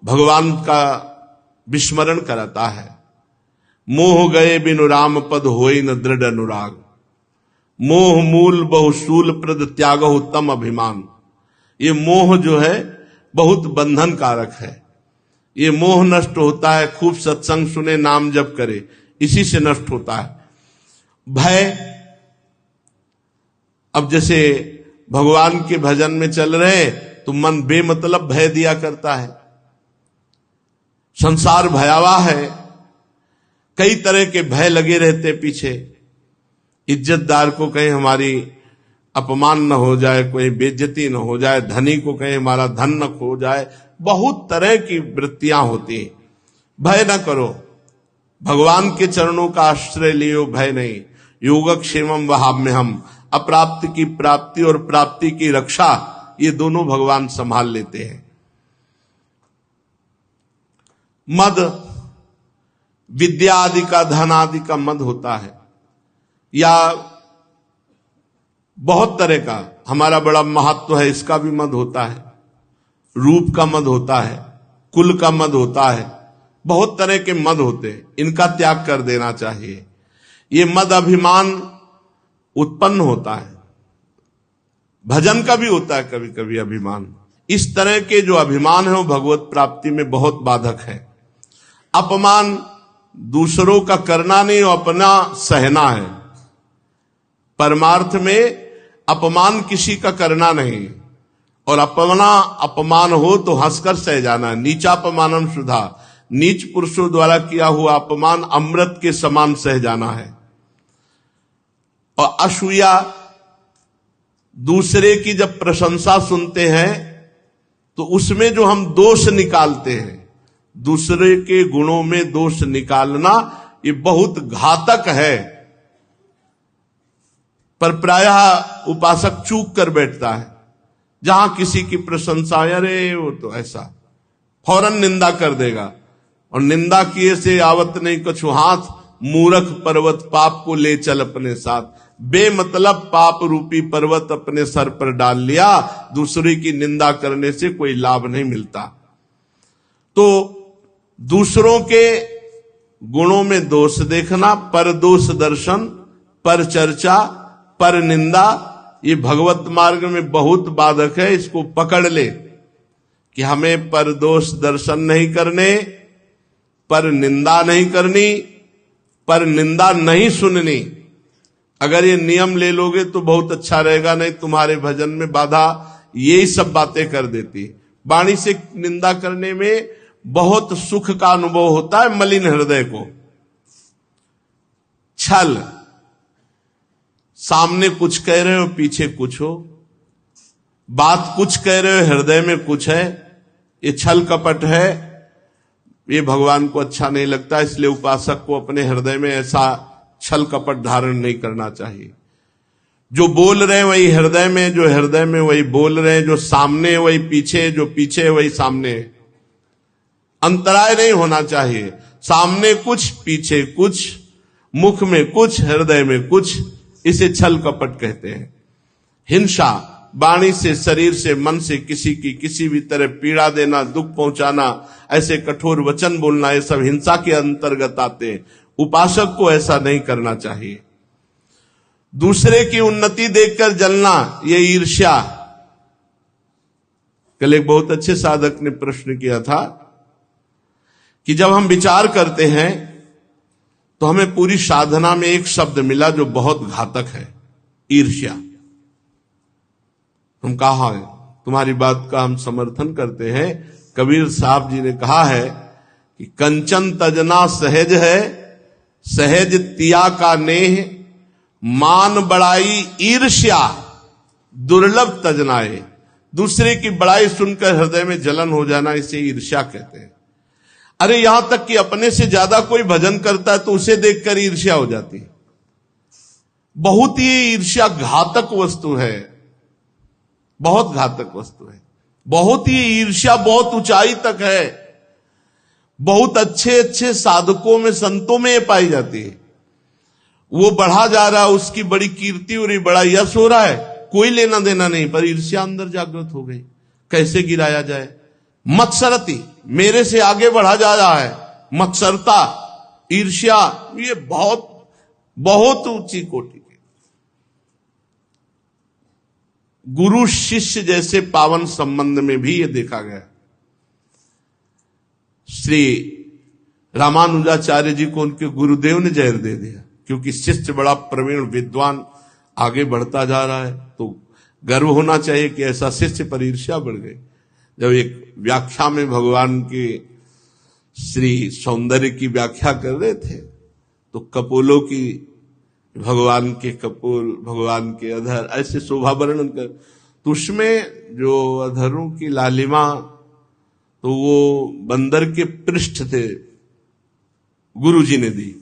भगवान का विस्मरण कराता है। मोह गए बिनु राम पद होई न दृढ़ अनुराग, मोह मूल बहुशूल प्रद त्याग उत्तम अभिमान। ये मोह जो है बहुत बंधन कारक है। ये मोह नष्ट होता है खूब सत्संग सुने, नाम जप करे, इसी से नष्ट होता है। भय, अब जैसे भगवान के भजन में चल रहे तो मन बेमतलब भय दिया करता है। संसार भयावह है, कई तरह के भय लगे रहते पीछे। इज्जतदार को कहीं हमारी अपमान न हो जाए, कोई बेइज्जती न हो जाए, धनी को कहीं हमारा धन न खो जाए, बहुत तरह की वृत्तियां होती हैं। भय न करो, भगवान के चरणों का आश्रय लियो, भय नहीं। योगक्षेमम वहाम्यहम, अप्राप्ति की प्राप्ति और प्राप्ति की रक्षा, ये दोनों भगवान संभाल लेते हैं। मद, विद्या आदि का, धन आदि का मद होता है, या बहुत तरह का, हमारा बड़ा महत्व है इसका भी मद होता है। रूप का मद होता है, कुल का मद होता है, बहुत तरह के मद होते हैं। इनका त्याग कर देना चाहिए। ये मद अभिमान उत्पन्न होता है, भजन का भी होता है कभी कभी अभिमान। इस तरह के जो अभिमान है वो भगवत प्राप्ति में बहुत बाधक है। अपमान दूसरों का करना नहीं, अपना सहना है। परमार्थ में अपमान किसी का करना नहीं, और अपना अपमान हो तो हंसकर सह जाना। नीचापमानम सुधा, नीच पुरुषों द्वारा किया हुआ अपमान अमृत के समान सह जाना है। और असूया, दूसरे की जब प्रशंसा सुनते हैं तो उसमें जो हम दोष निकालते हैं, दूसरे के गुणों में दोष निकालना, ये बहुत घातक है। पर प्रायः उपासक चूक कर बैठता है। जहां किसी की प्रशंसा, अरे वो तो ऐसा, फौरन निंदा कर देगा। और निंदा किए से आवत नहीं कछु हाथ, मूर्ख पर्वत पाप को ले चल अपने साथ। बेमतलब पाप रूपी पर्वत अपने सर पर डाल लिया। दूसरे की निंदा करने से कोई लाभ नहीं मिलता। तो दूसरों के गुणों में दोष देखना, पर दोष दर्शन, पर चर्चा, पर निंदा, ये भगवत मार्ग में बहुत बाधक है। इसको पकड़ ले कि हमें पर दोष दर्शन नहीं करने, पर निंदा नहीं करनी, पर निंदा नहीं सुननी। अगर ये नियम ले लोगे तो बहुत अच्छा रहेगा। नहीं तुम्हारे भजन में बाधा यही सब बातें कर देती। वाणी से निंदा करने में बहुत सुख का अनुभव होता है मलिन हृदय को। छल, सामने कुछ कह रहे हो पीछे कुछ हो, बात कुछ कह रहे हो हृदय में कुछ है, ये छल कपट है। ये भगवान को अच्छा नहीं लगता। इसलिए उपासक को अपने हृदय में ऐसा छल कपट धारण नहीं करना चाहिए। जो बोल रहे हैं वही हृदय में, जो हृदय में वही बोल रहे हैं, जो सामने है वही पीछे, जो पीछे है वही सामने है। अंतराय नहीं होना चाहिए। सामने कुछ, पीछे कुछ, मुख में कुछ, हृदय में कुछ, इसे छल कपट कहते हैं। हिंसा, वाणी से, शरीर से, मन से किसी की किसी भी तरह पीड़ा देना, दुख पहुंचाना, ऐसे कठोर वचन बोलना, ये सब हिंसा के अंतर्गत आते हैं। उपासक को ऐसा नहीं करना चाहिए। दूसरे की उन्नति देखकर जलना, ये ईर्ष्या। कल एक बहुत अच्छे साधक ने प्रश्न किया था कि जब हम विचार करते हैं तो हमें पूरी साधना में एक शब्द मिला जो बहुत घातक है, ईर्ष्या। हम कहा है, तुम्हारी बात का हम समर्थन करते हैं। कबीर साहब जी ने कहा है कि कंचन तजना सहज है, सहज तिया का नेह, मान बड़ाई ईर्ष्या दुर्लभ तजनाए। दूसरे की बड़ाई सुनकर हृदय में जलन हो जाना, इसे ईर्ष्या कहते हैं। अरे यहां तक कि अपने से ज्यादा कोई भजन करता है तो उसे देखकर ईर्ष्या हो जाती है। बहुत ही ईर्ष्या घातक वस्तु है, बहुत घातक वस्तु है। बहुत ही ईर्ष्या बहुत ऊंचाई तक है, बहुत अच्छे अच्छे साधकों में, संतों में पाई जाती है। वो बढ़ा जा रहा है, उसकी बड़ी कीर्ति हो रही, बड़ा यश हो रहा है, कोई लेना देना नहीं, पर ईर्ष्या अंदर जागृत हो गई। कैसे गिराया जाए? मत्सरती, मेरे से आगे बढ़ा जा रहा है, मत्सरता, ईर्ष्या, ये बहुत बहुत ऊंची कोटि की। गुरु शिष्य जैसे पावन संबंध में भी ये देखा गया। श्री रामानुजाचार्य जी को उनके गुरुदेव ने जहर दे दिया, क्योंकि शिष्य बड़ा प्रवीण विद्वान आगे बढ़ता जा रहा है, तो गर्व होना चाहिए कि ऐसा शिष्य पर ईर्ष्या बढ़ गई। जब एक व्याख्या में भगवान के श्री सौंदर्य की व्याख्या कर रहे थे, तो कपोलों की, भगवान के कपोल, भगवान के अधर, ऐसे शोभा वर्णन कर, तो उसमें जो अधरों की लालिमा, तो वो बंदर के पृष्ठ थे, गुरुजी ने दी।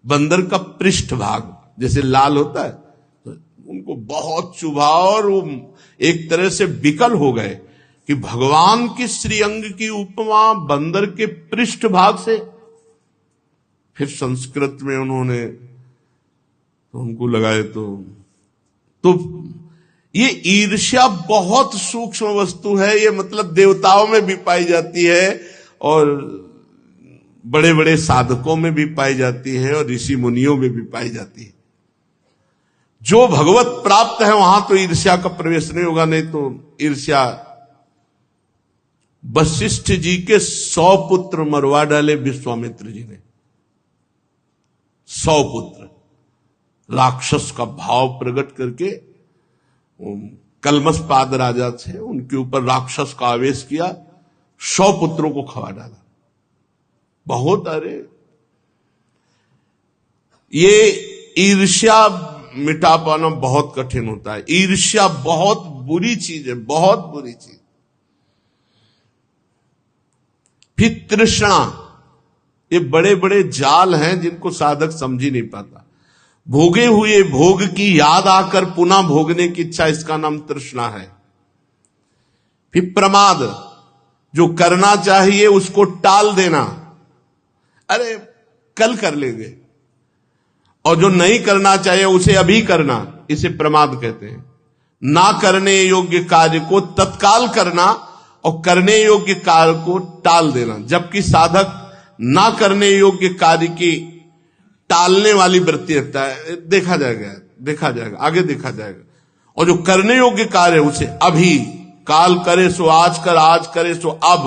बंदर का पृष्ठ भाग जैसे लाल होता है, तो उनको बहुत चुभा और वो एक तरह से विकल हो गए कि भगवान की श्रीअंग की उपमा बंदर के पृष्ठ भाग से। फिर संस्कृत में उन्होंने तो उनको लगाए, तो ये ईर्ष्या बहुत सूक्ष्म वस्तु है। ये मतलब देवताओं में भी पाई जाती है और बड़े बड़े साधकों में भी पाई जाती है और ऋषि मुनियों में भी पाई जाती है। जो भगवत प्राप्त है वहां तो ईर्ष्या का प्रवेश नहीं होगा, नहीं तो ईर्ष्या। वशिष्ठ जी के 100 पुत्र मरवा डाले विश्वामित्र जी ने, 100 पुत्र। राक्षस का भाव प्रकट करके कलमसपाद राजा थे, उनके ऊपर राक्षस का आवेश किया, 100 पुत्रों को खवा डाला। बहुत, अरे ये ईर्ष्या मिटा पाना बहुत कठिन होता है। ईर्ष्या बहुत बुरी चीज है, बहुत बुरी चीज। फिर तृष्णा, ये बड़े बड़े जाल हैं जिनको साधक समझ ही नहीं पाता। भोगे हुए भोग की याद आकर पुनः भोगने की इच्छा, इसका नाम तृष्णा है। फिर प्रमाद, जो करना चाहिए उसको टाल देना, अरे कल कर लेंगे, और जो नहीं करना चाहिए उसे अभी करना, इसे प्रमाद कहते हैं। ना करने योग्य कार्य को तत्काल करना और करने योग्य कार्य को टाल देना, जबकि साधक ना करने योग्य कार्य की टालने वाली वृत्ति रखता है। देखा जाएगा आगे देखा जाएगा। और जो करने योग्य कार्य है उसे अभी, काल करे सो आज कर, आज करे सो अब,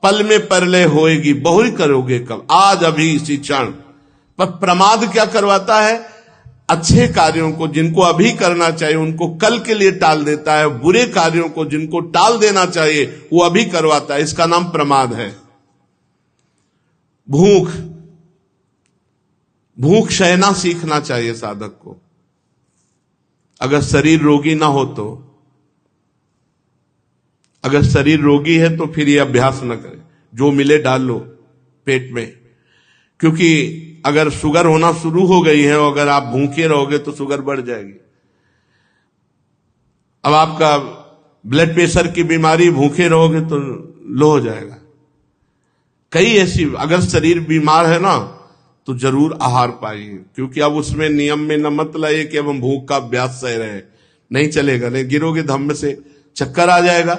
पल में परलय होएगी, बहुरी करोगे कब, आज अभी इसी क्षण। पर प्रमाद क्या करवाता है? अच्छे कार्यों को जिनको अभी करना चाहिए उनको कल के लिए टाल देता है, बुरे कार्यों को जिनको टाल देना चाहिए वो अभी करवाता है, इसका नाम प्रमाद है। भूख सहना सीखना चाहिए साधक को। अगर शरीर रोगी ना हो तो, अगर शरीर रोगी है तो फिर ये अभ्यास न करें, जो मिले डाल लो पेट में, क्योंकि अगर शुगर होना शुरू हो गई है और अगर आप भूखे रहोगे तो शुगर बढ़ जाएगी। अब आपका ब्लड प्रेशर की बीमारी, भूखे रहोगे तो लो हो जाएगा। कई ऐसी, अगर शरीर बीमार है ना तो जरूर आहार पाइए, क्योंकि अब उसमें नियम में न मत लाइए कि अब हम भूख का अभ्यास सह रहे हैं, नहीं चलेगा, नहीं गिरोगे धम्म से चक्कर आ जाएगा।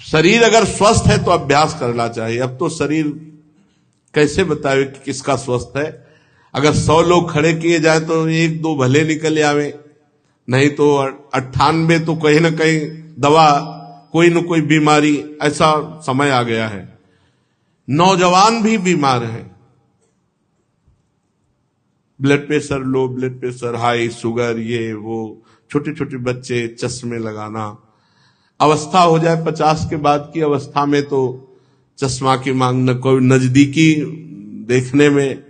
शरीर अगर स्वस्थ है तो अभ्यास करना चाहिए। अब तो शरीर कैसे बताए कि किसका स्वस्थ है? अगर 100 लोग खड़े किए जाए तो 1-2 भले निकल आवे, नहीं तो 98 तो कहीं ना कहीं दवा, कोई न कोई बीमारी, ऐसा समय आ गया है। नौजवान भी बीमार हैं, blood pressure low, blood pressure high, sugar, ये वो, छोटे छोटे बच्चे चश्मे लगाना, अवस्था हो जाए 50 के बाद की अवस्था में तो चश्मा की मांग न, कोई नजदीकी देखने में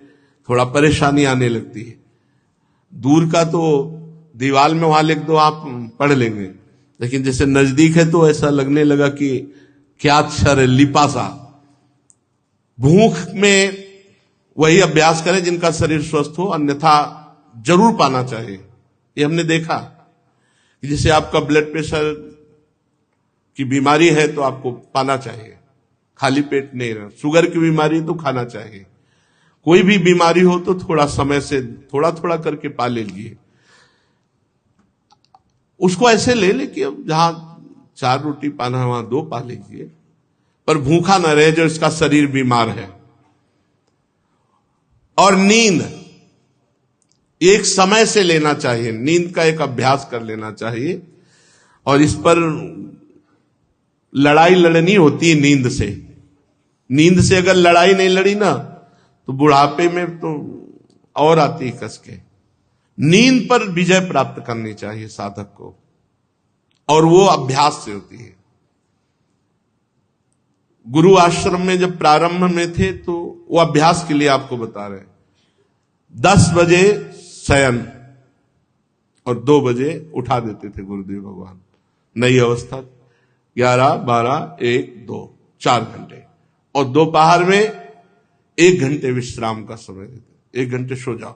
थोड़ा परेशानी आने लगती है। दूर का तो दीवार में वहां लिख दो, आप पढ़ लेंगे, लेकिन जैसे नजदीक है तो ऐसा लगने लगा कि क्या अक्षर है, लिपासा। भूख में वही अभ्यास करें जिनका शरीर स्वस्थ हो, अन्यथा जरूर पाना चाहिए। ये हमने देखा कि जैसे आपका ब्लड प्रेशर की बीमारी है तो आपको पाना चाहिए, खाली पेट नहीं रहना। शुगर की बीमारी तो खाना चाहिए। कोई भी बीमारी हो तो थोड़ा समय से थोड़ा थोड़ा करके पा लीजिए। उसको ऐसे ले कि अब जहां 4 रोटी पाना है वहां 2 पा लीजिए, पर भूखा न रहे जो इसका शरीर बीमार है। और नींद एक समय से लेना चाहिए, नींद का एक अभ्यास कर लेना चाहिए। और इस पर लड़ाई लड़नी होती है नींद से। नींद से अगर लड़ाई नहीं लड़ी ना तो बुढ़ापे में तो और आती है कस के। नींद पर विजय प्राप्त करनी चाहिए साधक को, और वो अभ्यास से होती है। गुरु आश्रम में जब प्रारंभ में थे तो वो अभ्यास के लिए आपको बता रहे हैं। 10 बजे शयन और 2 बजे उठा देते थे गुरुदेव भगवान। नई अवस्था 11, 12, 1, 2 4 घंटे, और दोपहर में 1 घंटे विश्राम का समय देते। 1 घंटे सो जाओ,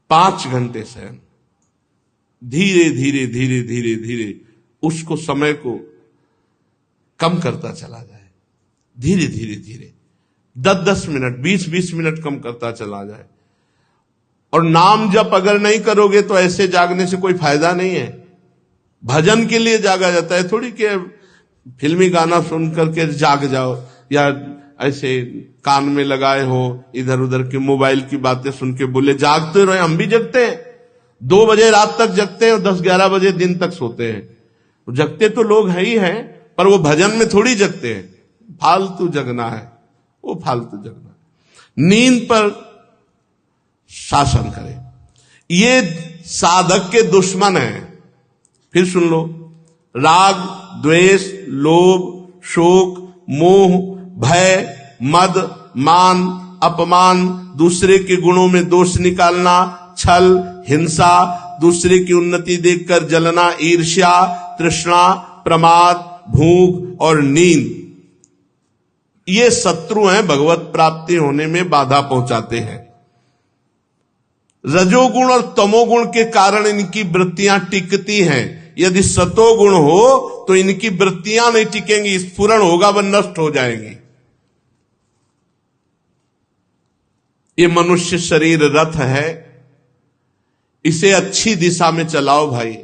5 घंटे शयन। धीरे धीरे धीरे धीरे धीरे उसको समय को कम करता चला जाए। धीरे धीरे धीरे 10-10 मिनट, 20-20 मिनट कम करता चला जाए। और नाम जप अगर नहीं करोगे तो ऐसे जागने से कोई फायदा नहीं है। भजन के लिए जागा जाता है, थोड़ी कि फिल्मी गाना सुन करके जाग जाओ, या ऐसे कान में लगाए हो इधर उधर के मोबाइल की बातें सुन के बोले जागते रहे। हम भी जगते हैं, 2 बजे रात तक जगते हैं और 10-11 बजे दिन तक सोते हैं। जगते तो लोग है ही हैं, पर वो भजन में थोड़ी जगते हैं। फालतू जगना है, वो फालतू जगना है। नींद पर शासन करें। ये साधक के दुश्मन हैं। फिर सुन लो, राग, द्वेष, लोभ, शोक, मोह, भय, मद, मान, अपमान, दूसरे के गुणों में दोष निकालना, छल, हिंसा, दूसरे की उन्नति देखकर जलना, ईर्ष्या, तृष्णा, प्रमाद, भूख और नींद, ये शत्रु हैं, भगवत प्राप्ति होने में बाधा पहुंचाते हैं। रजोगुण और तमोगुण के कारण इनकी वृत्तियां टिकती हैं। यदि सतोगुण हो तो इनकी वृत्तियां नहीं टिकेंगी, स्फुरण होगा, वह नष्ट हो जाएंगी। ये मनुष्य शरीर रथ है, इसे अच्छी दिशा में चलाओ भाई,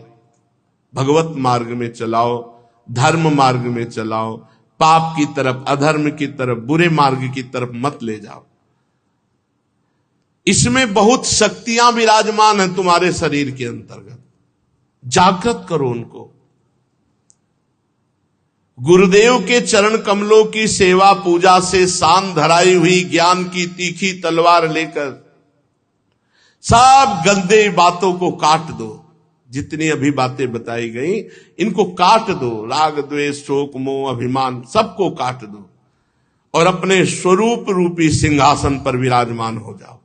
भगवत मार्ग में चलाओ, धर्म मार्ग में चलाओ। पाप की तरफ, अधर्म की तरफ, बुरे मार्ग की तरफ मत ले जाओ। इसमें बहुत शक्तियां विराजमान हैं तुम्हारे शरीर के अंतर्गत, जागृत करो उनको। गुरुदेव के चरण कमलों की सेवा पूजा से शान धराई हुई ज्ञान की तीखी तलवार लेकर सब गंदे बातों को काट दो। जितनी अभी बातें बताई गई इनको काट दो। राग, द्वेष, शोक, मोह, अभिमान सबको काट दो और अपने स्वरूप रूपी सिंहासन पर विराजमान हो जाओ।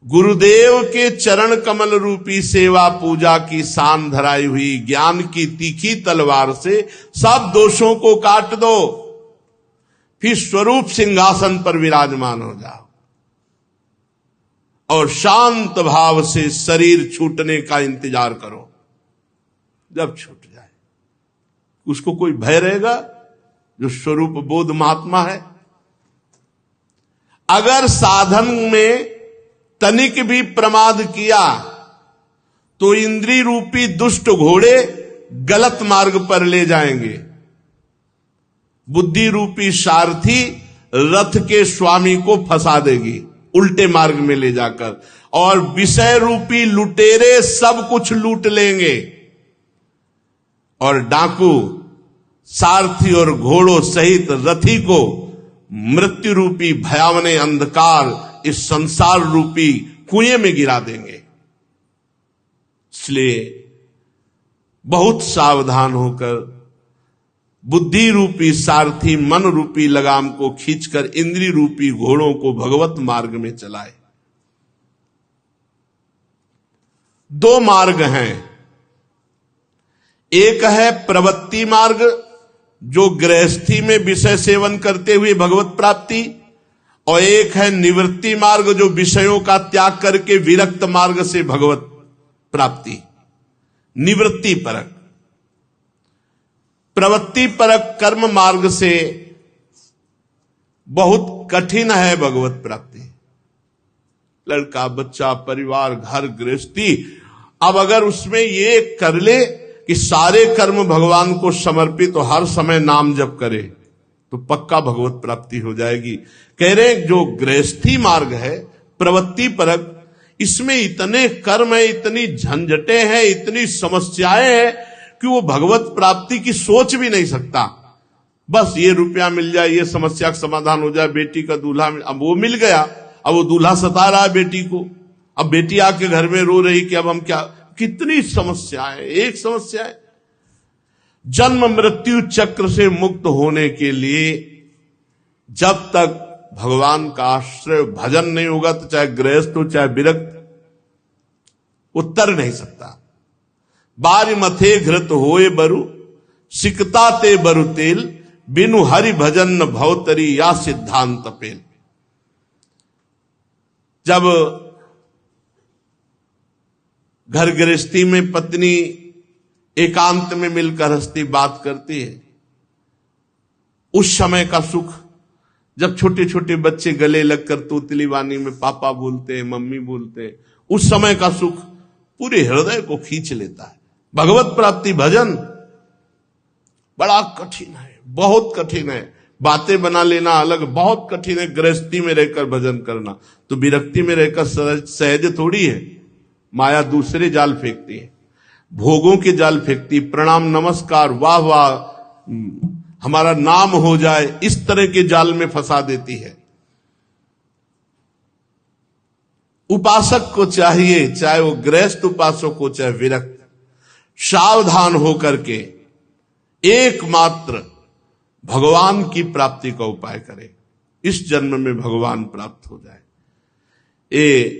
गुरुदेव के चरण कमल रूपी सेवा पूजा की शान धराई हुई ज्ञान की तीखी तलवार से सब दोषों को काट दो, फिर स्वरूप सिंहासन पर विराजमान हो जाओ और शांत भाव से शरीर छूटने का इंतजार करो। जब छूट जाए उसको कोई भय रहेगा? जो स्वरूप बोध महात्मा है। अगर साधन में तनिक भी प्रमाद किया तो इंद्रिय रूपी दुष्ट घोड़े गलत मार्ग पर ले जाएंगे। बुद्धि रूपी सारथी रथ के स्वामी को फंसा देगी उल्टे मार्ग में ले जाकर, और विषय रूपी लुटेरे सब कुछ लूट लेंगे और डाकू सारथी और घोड़ों सहित रथी को मृत्यु रूपी भयावने अंधकार इस संसार रूपी कुएं में गिरा देंगे। इसलिए बहुत सावधान होकर बुद्धि रूपी सारथी मन रूपी लगाम को खींचकर इंद्रिय रूपी घोड़ों को भगवत मार्ग में चलाए। दो मार्ग हैं, एक है प्रवृत्ति मार्ग जो गृहस्थी में विषय सेवन करते हुए भगवत प्राप्ति, और एक है निवृत्ति मार्ग जो विषयों का त्याग करके विरक्त मार्ग से भगवत प्राप्ति। निवृत्ति परक, प्रवृत्ति परक कर्म मार्ग से बहुत कठिन है भगवत प्राप्ति। लड़का बच्चा परिवार घर गृहस्थी, अब अगर उसमें ये कर ले कि सारे कर्म भगवान को समर्पित तो हर समय नाम जप करे तो पक्का भगवत प्राप्ति हो जाएगी। कह रहे जो गृहस्थी मार्ग है प्रवृत्ति परक, इसमें इतने कर्म है, इतनी झंझटें हैं, इतनी समस्याएं हैं कि वो भगवत प्राप्ति की सोच भी नहीं सकता। बस ये रुपया मिल जाए, ये समस्या का समाधान हो जाए, बेटी का दूल्हा अब वो मिल गया, अब वो दूल्हा सता रहा है बेटी को, अब बेटी आके घर में रो रही कि अब हम क्या, कितनी समस्याएं, एक समस्या है। जन्म मृत्यु चक्र से मुक्त होने के लिए जब तक भगवान का आश्रय भजन नहीं होगा तो चाहे गृहस्थ हो चाहे विरक्त उत्तर नहीं सकता। बारी मथे घृत होए बरु सिकता ते बरु तेल, बिनु हरि भजन न भवतरी या सिद्धांत पेल। जब घर गृहस्थी में पत्नी एकांत में मिलकर हंसती बात करती है, उस समय का सुख, जब छोटे छोटे बच्चे गले लगकर तोतली वाणी में पापा बोलते हैं, मम्मी बोलते हैं, उस समय का सुख पूरे हृदय को खींच लेता है। भगवत प्राप्ति भजन बड़ा कठिन है, बहुत कठिन है। बातें बना लेना अलग, बहुत कठिन है गृहस्थी में रहकर भजन करना, तो विरक्ति में रहकर सहज थोड़ी है। माया दूसरे जाल फेंकती है, भोगों के जाल फेंकती, प्रणाम नमस्कार वाह वाह हमारा नाम हो जाए, इस तरह के जाल में फंसा देती है। उपासक को चाहिए, चाहे वो गृहस्थ उपासक हो चाहे विरक्त, सावधान होकर के एकमात्र भगवान की प्राप्ति का उपाय करे, इस जन्म में भगवान प्राप्त हो जाए। ये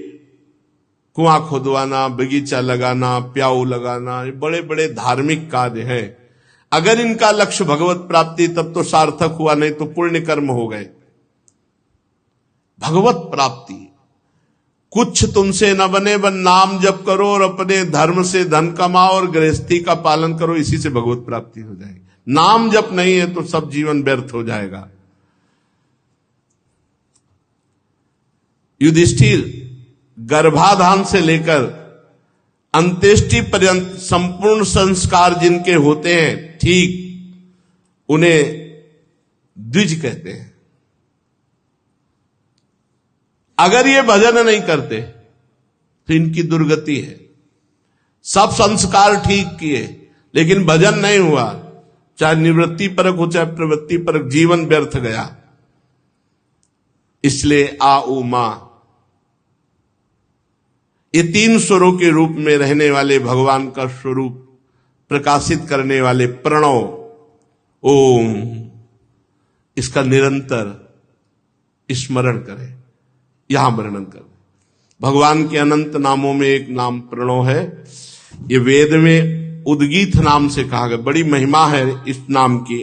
कुआं खोदवाना, बगीचा लगाना, प्याऊ लगाना, ये बड़े बड़े धार्मिक कार्य हैं। अगर इनका लक्ष्य भगवत प्राप्ति तब तो सार्थक हुआ, नहीं तो पुण्य कर्म हो गए। भगवत प्राप्ति कुछ तुमसे न बने, बन नाम जप करो और अपने धर्म से धन कमाओ और गृहस्थी का पालन करो, इसी से भगवत प्राप्ति हो जाएगी। नाम जप नहीं है तो सब जीवन व्यर्थ हो जाएगा। युधिष्ठिर गर्भाधान से लेकर अंत्येष्टि पर्यंत संपूर्ण संस्कार जिनके होते हैं, ठीक उन्हें द्विज कहते हैं। अगर ये भजन नहीं करते तो इनकी दुर्गति है। सब संस्कार ठीक किए लेकिन भजन नहीं हुआ, चाहे निवृत्ति परक हो चाहे प्रवृत्ति परक, जीवन व्यर्थ गया। इसलिए आ उ मा, ये तीन स्वरों के रूप में रहने वाले भगवान का स्वरूप प्रकाशित करने वाले प्रणव ओम, इसका निरंतर स्मरण करें, यहां वर्णन करें। भगवान के अनंत नामों में एक नाम प्रणव है। ये वेद में उद्गीत नाम से कहा गया, बड़ी महिमा है इस नाम की।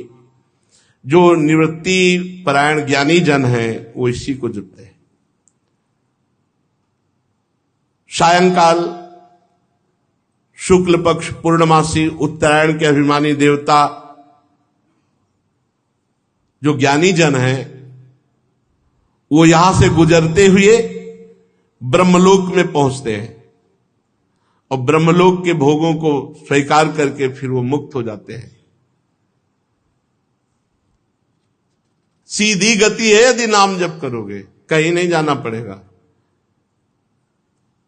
जो निवृत्ति परायण ज्ञानी जन हैं वो इसी को जपते हैं। सायंकाल शुक्ल पक्ष पूर्णमासी उत्तरायण के अभिमानी देवता जो ज्ञानी जन हैं वो यहां से गुजरते हुए ब्रह्मलोक में पहुंचते हैं और ब्रह्मलोक के भोगों को स्वीकार करके फिर वो मुक्त हो जाते हैं। सीधी गति है यदि नाम जप करोगे, कहीं नहीं जाना पड़ेगा।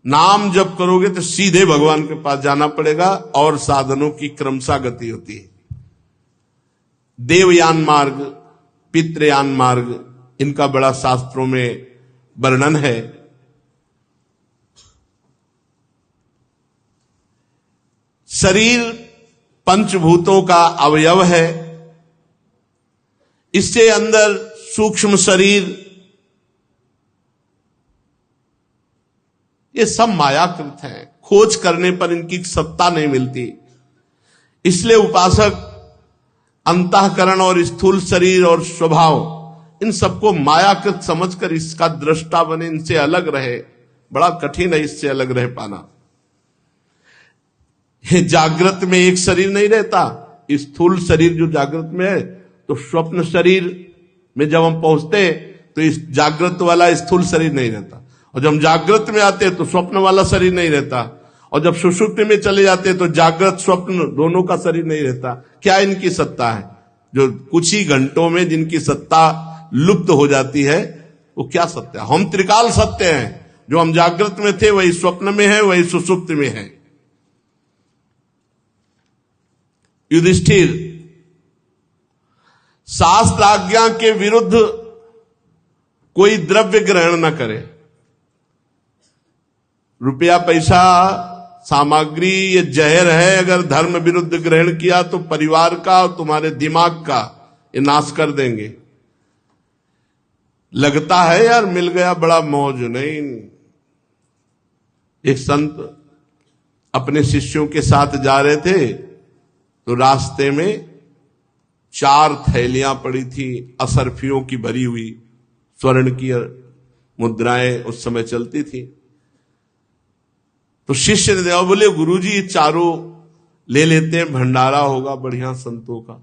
नाम जप करोगे तो सीधे भगवान के पास जाना पड़ेगा और साधनों की क्रमशः गति होती है। देवयान मार्ग, पितृयान मार्ग, इनका बड़ा शास्त्रों में वर्णन है। शरीर पंचभूतों का अवयव है। इससे अंदर सूक्ष्म शरीर, ये सब मायाकृत है। खोज करने पर इनकी सत्ता नहीं मिलती। इसलिए उपासक अंतःकरण और स्थूल शरीर और स्वभाव इन सबको मायाकृत समझकर इसका दृष्टा बने, इनसे अलग रहे। बड़ा कठिन है इससे अलग रह पाना। ये जागृत में एक शरीर नहीं रहता। स्थूल शरीर जो जागृत में है, तो स्वप्न शरीर में जब हम पहुंचते तो इस जागृत वाला स्थूल शरीर नहीं रहता, और जब हम जागृत में आते तो स्वप्न वाला शरीर नहीं रहता, और जब सुषुप्ति में चले जाते तो जागृत स्वप्न दोनों का शरीर नहीं रहता। क्या इनकी सत्ता है? जो कुछ ही घंटों में जिनकी सत्ता लुप्त हो जाती है, वो क्या सत्य है? हम त्रिकाल सत्य हैं। जो हम जागृत में थे वही स्वप्न में है, वही सुषुप्ति में है। युधिष्ठिर, शास्त्र आज्ञा के विरुद्ध कोई द्रव्य ग्रहण न करे। रुपया पैसा सामग्री ये जहर है, अगर धर्म विरुद्ध ग्रहण किया तो परिवार का और तुम्हारे दिमाग का ये नाश कर देंगे। लगता है यार मिल गया बड़ा मौज, नहीं। एक संत अपने शिष्यों के साथ जा रहे थे तो रास्ते में 4 थैलियां पड़ी थी, असरफियों की भरी हुई, स्वर्ण की मुद्राएं उस समय चलती थी। तो शिष्य ने देखा, बोले गुरुजी चारों ले लेते हैं, भंडारा होगा बढ़िया संतों का।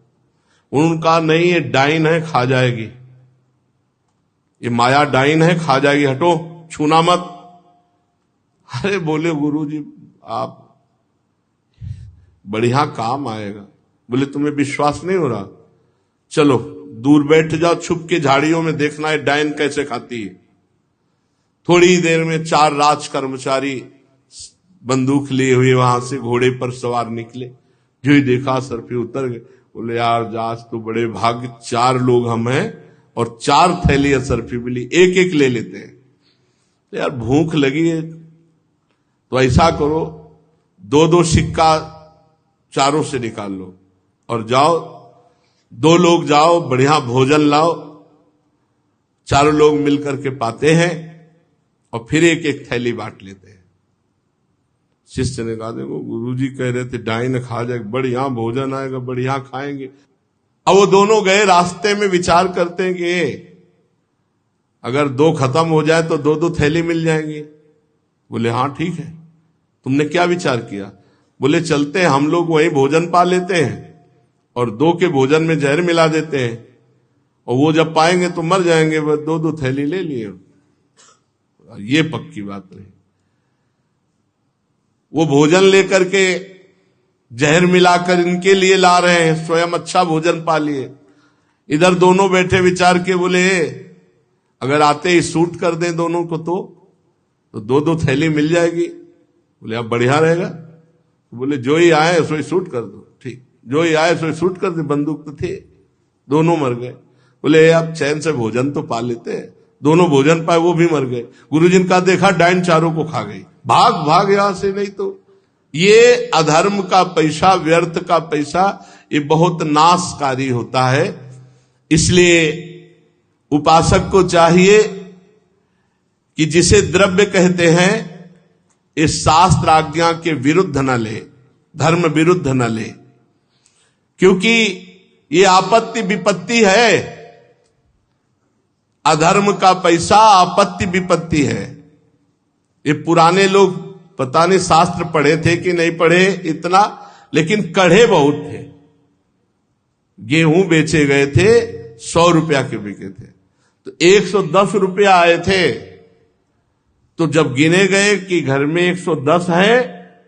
उनका नहीं, ये डाइन है, खा जाएगी, ये माया डाइन है, खा जाएगी, हटो, छूना मत। अरे बोले गुरुजी आप, बढ़िया काम आएगा। बोले तुम्हें विश्वास नहीं हो रहा? चलो दूर बैठ जाओ, छुप के झाड़ियों में देखना है डाइन कैसे खाती है। थोड़ी देर में 4 राज कर्मचारी बंदूक लिए हुए वहां से घोड़े पर सवार निकले। जो ही देखा सरफी उतर गए। बोले यार आज तो बड़े भाग्य, 4 लोग हम हैं और 4 थैली सरफी मिली, एक एक ले लेते हैं। तो यार भूख लगी है तो ऐसा करो, 2-2 सिक्का चारों से निकाल लो और जाओ, 2 लोग जाओ, बढ़िया भोजन लाओ, 4 लोग मिलकर के पाते हैं और फिर एक एक थैली बांट लेते हैं। शिष्य ने कहा देखो गुरुजी कह रहे थे डाइन खा जाएगा, बढ़िया भोजन आएगा, बढ़िया खाएंगे। अब वो दोनों गए, रास्ते में विचार करते हैं कि अगर 2 खत्म हो जाए तो 2-2 थैली मिल जाएंगी। बोले हाँ ठीक है। तुमने क्या विचार किया? बोले चलते हैं हम लोग वहीं भोजन पा लेते हैं और 2 के भोजन में जहर मिला देते हैं, और वो जब पाएंगे तो मर जाएंगे। बस 2-2 थैली ले लिए। ये पक्की बात रही। वो भोजन लेकर के जहर मिलाकर इनके लिए ला रहे हैं, स्वयं अच्छा भोजन पा लिए। इधर दोनों बैठे विचार के बोले अगर आते ही सूट कर दें दोनों को तो 2-2 थैली मिल जाएगी। बोले अब बढ़िया रहेगा। बोले जो ही आए सो ही शूट कर दो। ठीक, जो ही आए सो ही शूट कर दे, बंदूक तो थे। दोनों मर गए। बोले आप चैन से भोजन तो पा लेते हैं। दोनों भोजन पाए, वो भी मर गए। गुरुजी ने कहा देखा डाइन चारों को खा गई, भाग भाग यहां से, नहीं तो ये अधर्म का पैसा, व्यर्थ का पैसा, ये बहुत नाशकारी होता है। इसलिए उपासक को चाहिए कि जिसे द्रव्य कहते हैं इस शास्त्र आज्ञा के विरुद्ध न ले, धर्म विरुद्ध न ले, क्योंकि ये आपत्ति विपत्ति है। अधर्म का पैसा आपत्ति विपत्ति है। ये पुराने लोग पता नहीं शास्त्र पढ़े थे कि नहीं पढ़े इतना, लेकिन कढ़े बहुत थे। गेहूं बेचे गए थे, 100 रुपया के बिके थे, तो 110 रुपया आए थे। तो जब गिने गए कि घर में 110 है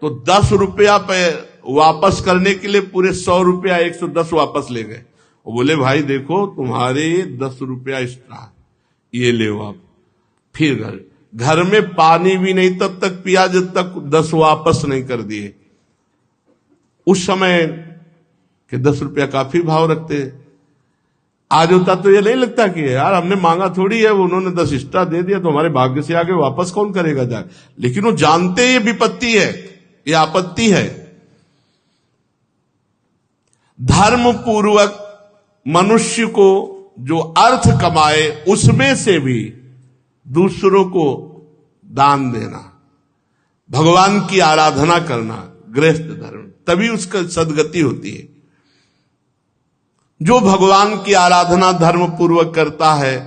तो 10 रुपया पे वापस करने के लिए पूरे 100 रुपया 110 वापस ले गए। वो बोले भाई देखो तुम्हारे 10 रुपया एक्स्ट्रा, ये ले आप। फिर घर में पानी भी नहीं तब तक पिया जब तक 10 वापस नहीं कर दिए। उस समय के 10 रुपया काफी भाव रखते हैं। आज होता तो ये नहीं लगता कि यार हमने मांगा थोड़ी है, वो उन्होंने 10 एक्स्ट्रा दे दिया तो हमारे भाग्य से आगे वापस कौन करेगा जाए। लेकिन वो जानते ये विपत्ति है, ये आपत्ति है। धर्म पूर्वक मनुष्य को जो अर्थ कमाए उसमें से भी दूसरों को दान देना, भगवान की आराधना करना, गृहस्थ धर्म, तभी उसका सदगति होती है। जो भगवान की आराधना धर्म पूर्वक करता है,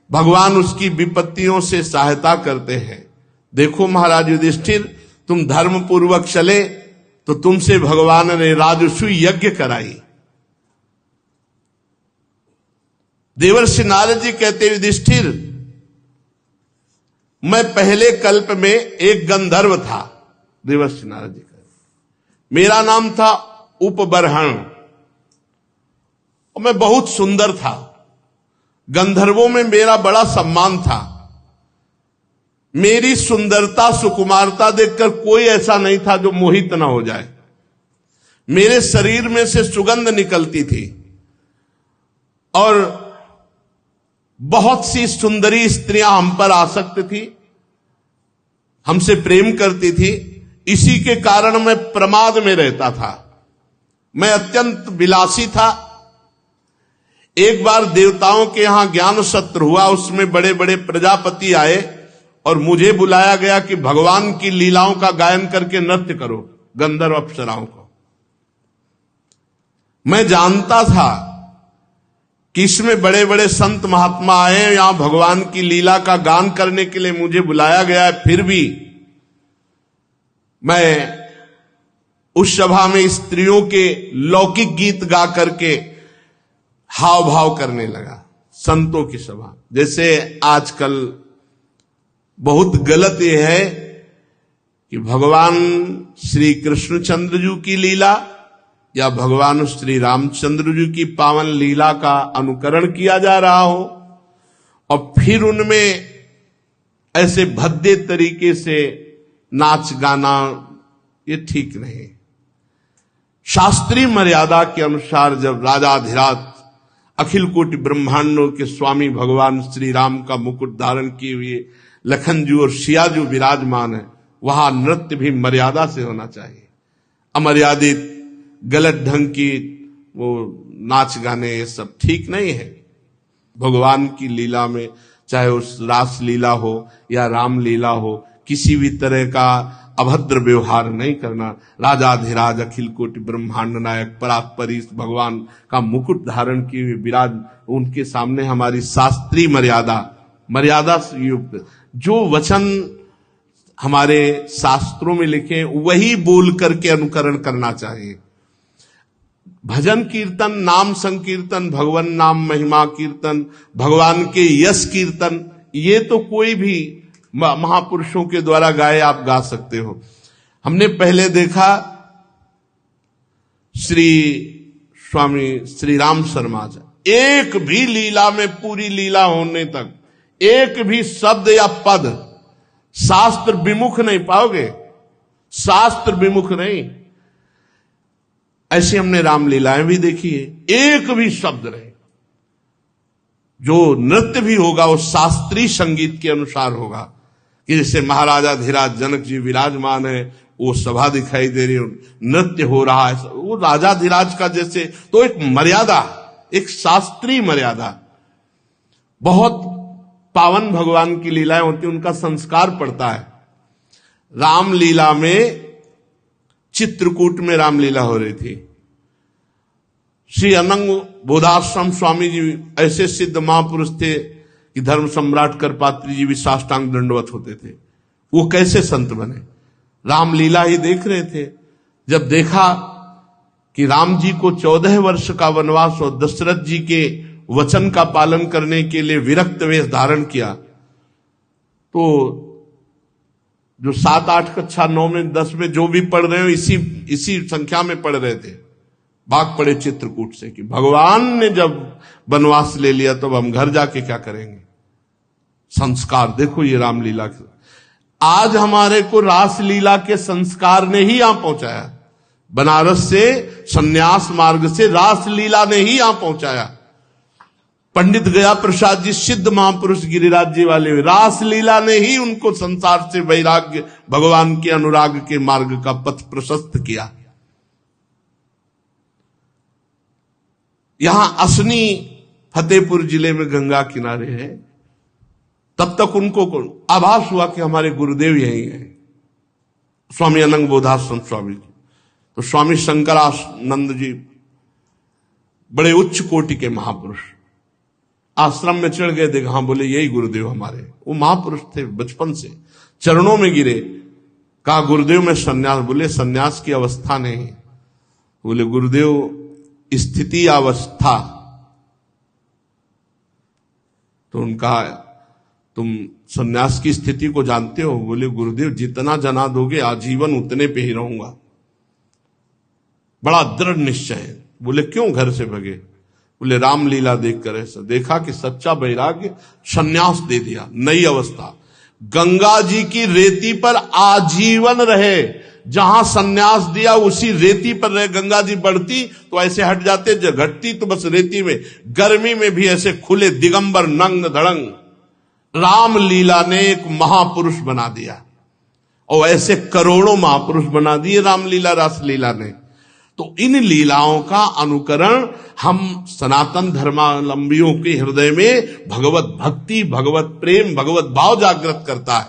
भगवान उसकी विपत्तियों से सहायता करते हैं। देखो महाराज युधिष्ठिर, तुम धर्म पूर्वक चले तो तुमसे भगवान ने राजस्व यज्ञ कराई। देवर्षि नारद जी कहते, युधिष्ठिर मैं पहले कल्प में एक गंधर्व था। देवर्षि नारद जी कहते, मेरा नाम था उपबरहण और मैं बहुत सुंदर था। गंधर्वों में मेरा बड़ा सम्मान था। मेरी सुंदरता सुकुमारता देखकर कोई ऐसा नहीं था जो मोहित ना हो जाए। मेरे शरीर में से सुगंध निकलती थी और बहुत सी सुंदरी स्त्रियां हम पर आसक्त थी, हमसे प्रेम करती थी। इसी के कारण मैं प्रमाद में रहता था। मैं अत्यंत विलासी था। एक बार देवताओं के यहां ज्ञान सत्र हुआ, उसमें बड़े बड़े प्रजापति आए और मुझे बुलाया गया कि भगवान की लीलाओं का गायन करके नृत्य करो गंधर्व अप्सराओं को। मैं जानता था कि इसमें बड़े बड़े संत महात्मा आए, यहां भगवान की लीला का गान करने के लिए मुझे बुलाया गया है, फिर भी मैं उस सभा में स्त्रियों के लौकिक गीत गा करके हाव भाव करने लगा। संतों की सभा, जैसे आजकल बहुत गलत यह है कि भगवान श्री कृष्णचंद्र जी की लीला या भगवान श्री रामचंद्र जी की पावन लीला का अनुकरण किया जा रहा हो और फिर उनमें ऐसे भद्दे तरीके से नाच गाना, ये ठीक नहीं। शास्त्रीय मर्यादा के अनुसार जब राजाधिराज अखिल कोटि ब्रह्मांडों के स्वामी भगवान श्री राम का मुकुट धारण किए हुए लखन जी और सिया जो विराजमान है, वहां नृत्य भी मर्यादा से होना चाहिए। अमर्यादित गलत ढंग की वो नाच गाने, ये सब ठीक नहीं है। भगवान की लीला में, चाहे उस रास लीला हो या राम लीला हो, किसी भी तरह का अभद्र व्यवहार नहीं करना। राजाधिराज अखिल कोटि ब्रह्मांड नायक परात्परीश भगवान का मुकुट धारण किए हुए विराज, उनके सामने हमारी शास्त्रीय मर्यादा से युक्त जो वचन हमारे शास्त्रों में लिखे वही बोल करके अनुकरण करना चाहिए। भजन कीर्तन, नाम संकीर्तन, भगवान नाम महिमा कीर्तन, भगवान के यश कीर्तन, ये तो कोई भी महापुरुषों के द्वारा गाए आप गा सकते हो। हमने पहले देखा श्री स्वामी श्री राम शर्मा जी, एक भी लीला में, पूरी लीला होने तक एक भी शब्द या पद शास्त्र विमुख नहीं पाओगे, शास्त्र विमुख नहीं। ऐसी हमने रामलीलाएं भी देखी है, एक भी शब्द नहीं। जो नृत्य भी होगा वो शास्त्रीय संगीत के अनुसार होगा, कि जैसे महाराजा धीराज जनक जी विराजमान है, वो सभा दिखाई दे रही है, नृत्य हो रहा है, वो राजा धीराज का जैसे, तो एक मर्यादा, एक शास्त्रीय मर्यादा। बहुत पावन भगवान की लीलाएं होती, उनका संस्कार पड़ता है। रामलीला में, चित्रकूट में रामलीला हो रही थी। श्री अनंग बोधाश्रम स्वामी जी ऐसे सिद्ध महापुरुष थे कि धर्म सम्राट करपात्री जी भी साष्टांग दंडवत होते थे। वो कैसे संत बने? रामलीला ही देख रहे थे। जब देखा कि राम जी को 14 वर्ष का वनवास और दशरथ जी के वचन का पालन करने के लिए विरक्त वेश धारण किया, तो जो 7, 8 कक्षा 9 में 10 में जो भी पढ़ रहे हो, इसी संख्या में पढ़ रहे थे, भाग पड़े चित्रकूट से कि भगवान ने जब वनवास ले लिया तो हम घर जाके क्या करेंगे। संस्कार देखो, ये रामलीला के आज हमारे को रासलीला के संस्कार ने ही यहां पहुंचाया। बनारस से संन्यास मार्ग से रासलीला ने ही यहां पहुंचाया। पंडित गया प्रसाद जी सिद्ध महापुरुष गिरिराज जी वाले, रासलीला ने ही उनको संसार से वैराग्य, भगवान के अनुराग के मार्ग का पथ प्रशस्त किया। यहां असनी फतेहपुर जिले में गंगा किनारे है, तब तक उनको आभास हुआ कि हमारे गुरुदेव यही हैं, स्वामी अनंग बोधाश्रम स्वामी जी। तो स्वामी शंकरानंद जी बड़े उच्च कोटि के महापुरुष आश्रम में चढ़ गए, देखा, हाँ, बोले यही गुरुदेव हमारे। वो महापुरुष थे, बचपन से चरणों में गिरे, कहा गुरुदेव मैं सन्यास। बोले सन्यास की अवस्था नहीं। बोले गुरुदेव स्थिति अवस्था। तो उनका तुम सन्यास की स्थिति को जानते हो? बोले गुरुदेव जितना जना दोगे आजीवन उतने पे ही रहूंगा। बड़ा दृढ़ निश्चय है। बोले क्यों घर से भगे? बोले रामलीला देखकर ऐसा देखा कि सच्चा वैराग्य, सन्यास दे दिया, नई अवस्था। गंगा जी की रेती पर आजीवन रहे, जहां सन्यास दिया उसी रेती पर रहे। गंगा जी बढ़ती तो ऐसे हट जाते, जब घटती तो बस रेती में। गर्मी में भी ऐसे खुले दिगंबर नंग धड़ंग। रामलीला ने एक महापुरुष बना दिया, और ऐसे करोड़ों महापुरुष बना दिए रामलीला रासलीला ने। तो इन लीलाओं का अनुकरण हम सनातन धर्मावलंबियों के हृदय में भगवत भक्ति, भगवत प्रेम, भगवत भाव जागृत करता है।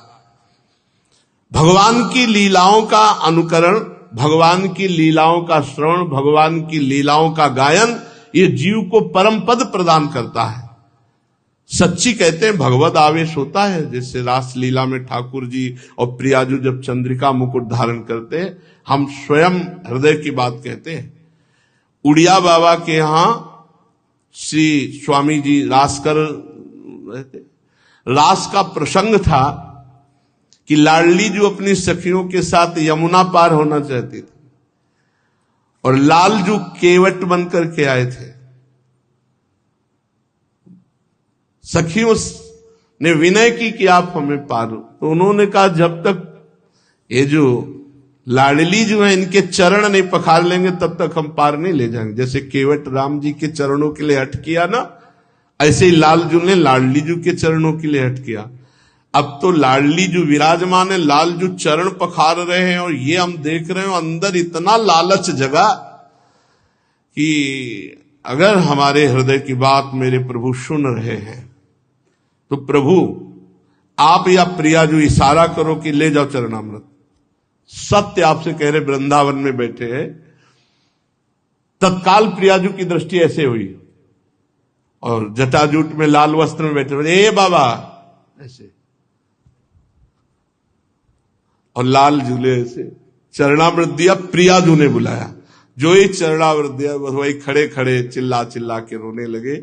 भगवान की लीलाओं का अनुकरण, भगवान की लीलाओं का श्रवण, भगवान की लीलाओं का गायन, ये जीव को परम पद प्रदान करता है। सच्ची कहते हैं भगवत आवेश होता है। जैसे रासलीला में ठाकुर जी और प्रियाजू जब चंद्रिका मुकुट धारण करते हैं, हम स्वयं हृदय की बात कहते हैं। उड़िया बाबा के यहां श्री स्वामी जी रास कर रहे थे। रास का प्रसंग था कि लाडली जो अपनी सखियों के साथ यमुना पार होना चाहती थी, और लालजू केवट बनकर के आए थे। सखियों ने विनय की कि आप हमें पार हो। तो उन्होंने कहा जब तक ये जो लाडली जो है इनके चरण नहीं पखार लेंगे तब तक हम पार नहीं ले जाएंगे। जैसे केवट राम जी के चरणों के लिए हट किया ना, ऐसे ही लालजू ने लाडली जू के चरणों के लिए हट किया। अब तो लाडली जो विराजमान है, लालजू चरण पखार रहे हैं, और ये हम देख रहे हो अंदर इतना लालच जगा कि अगर हमारे हृदय की बात मेरे प्रभु सुन रहे हैं तो प्रभु आप या प्रिया जो इशारा करो कि ले जाओ चरणामृत। सत्य आपसे कह रहे, वृंदावन में बैठे हैं, तत्काल प्रियाजू की दृष्टि ऐसे हुई, और जटाजूट में लाल वस्त्र में बैठे, ए बाबा ऐसे, और लाल झूले ऐसे चरणामृत दिया। प्रियाजू ने बुलाया, जो ही चरणामृत दिया वही खड़े खड़े चिल्ला चिल्ला के रोने लगे।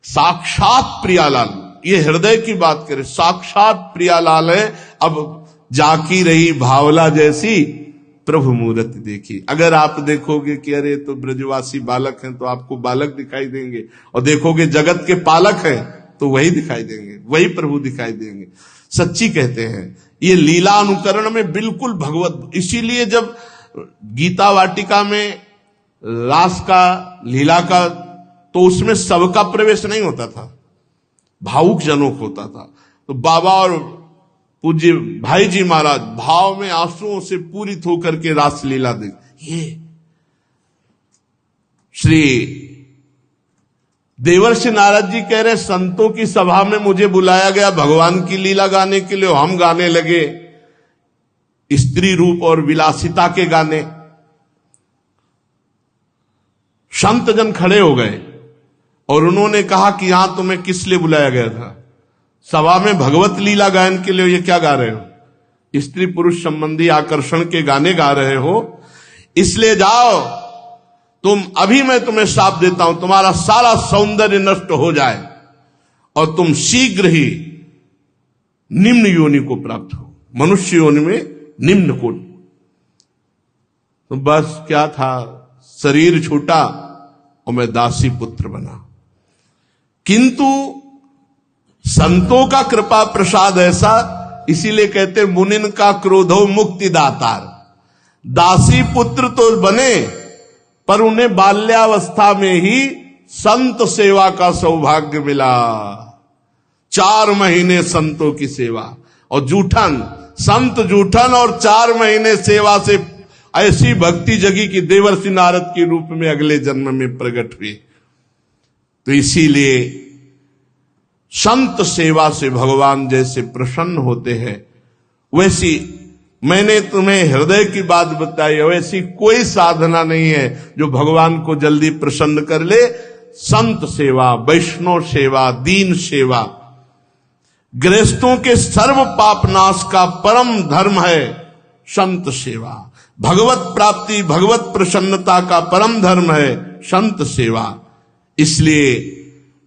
साक्षात प्रियालाल, ये हृदय की बात करे, साक्षात प्रियालाल है। अब जाकी रही भावला जैसी प्रभु मूर्ति देखी। अगर आप देखोगे कि अरे तो ब्रजवासी बालक हैं, तो आपको बालक दिखाई देंगे, और देखोगे जगत के पालक हैं तो वही दिखाई देंगे, वही प्रभु दिखाई देंगे। सच्ची कहते हैं ये लीला अनुकरण में बिल्कुल भगवत। इसीलिए जब गीता वाटिका में रास का, लीला का, तो उसमें सबका प्रवेश नहीं होता था, भावुक जनों को होता था। तो बाबा और पूज्य भाई जी महाराज भाव में आंसुओं से पूरित होकर के रासलीला दे। ये श्री देवर्षि नारद जी कह रहे, संतों की सभा में मुझे बुलाया गया भगवान की लीला गाने के लिए, हम गाने लगे स्त्री रूप और विलासिता के गाने। संत जन खड़े हो गए और उन्होंने कहा कि यहां तुम्हें किस लिए बुलाया गया था? सभा में भगवत लीला गायन के लिए, ये क्या गा रहे हो? स्त्री पुरुष संबंधी आकर्षण के गाने गा रहे हो, इसलिए जाओ तुम, अभी मैं तुम्हें शाप देता हूं, तुम्हारा सारा सौंदर्य नष्ट हो जाए और तुम शीघ्र ही निम्न योनि को प्राप्त हो, मनुष्य योनि में निम्न कोटि। तो बस क्या था, शरीर छूटा और मैं दासी पुत्र बना। किंतु संतों का कृपा प्रसाद ऐसा, इसीलिए कहते मुनिन का क्रोधो मुक्ति दातार। दासी पुत्र तो बने, पर उन्हें बाल्यावस्था में ही संत सेवा का सौभाग्य मिला। 4 महीने संतों की सेवा, और जूठन, संत जूठन, और 4 महीने सेवा से ऐसी भक्ति जगी कि देवर्षि नारद के रूप में अगले जन्म में प्रकट हुए। तो इसीलिए संत सेवा से भगवान जैसे प्रसन्न होते हैं, वैसी मैंने तुम्हें हृदय की बात बताई, वैसी कोई साधना नहीं है जो भगवान को जल्दी प्रसन्न कर ले। संत सेवा, वैष्णव सेवा, दीन सेवा, गृहस्थों के सर्व पाप नाश का परम धर्म है संत सेवा। भगवत प्राप्ति, भगवत प्रसन्नता का परम धर्म है संत सेवा। इसलिए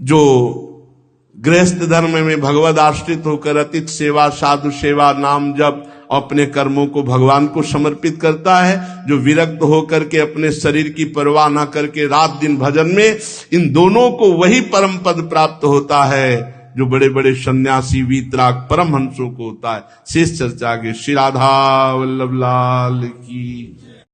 जो गृहस्थ धर्म में भगवद आश्रित होकर अतिथि सेवा, साधु सेवा, नाम जप, अपने कर्मों को भगवान को समर्पित करता है, जो विरक्त होकर के अपने शरीर की परवाह न करके रात दिन भजन में, इन दोनों को वही परम पद प्राप्त होता है जो बड़े बड़े सन्यासी वीतराग परमहंसों को होता है। शेष चर्चा आगे। श्री राधा वल्लभ लाल की।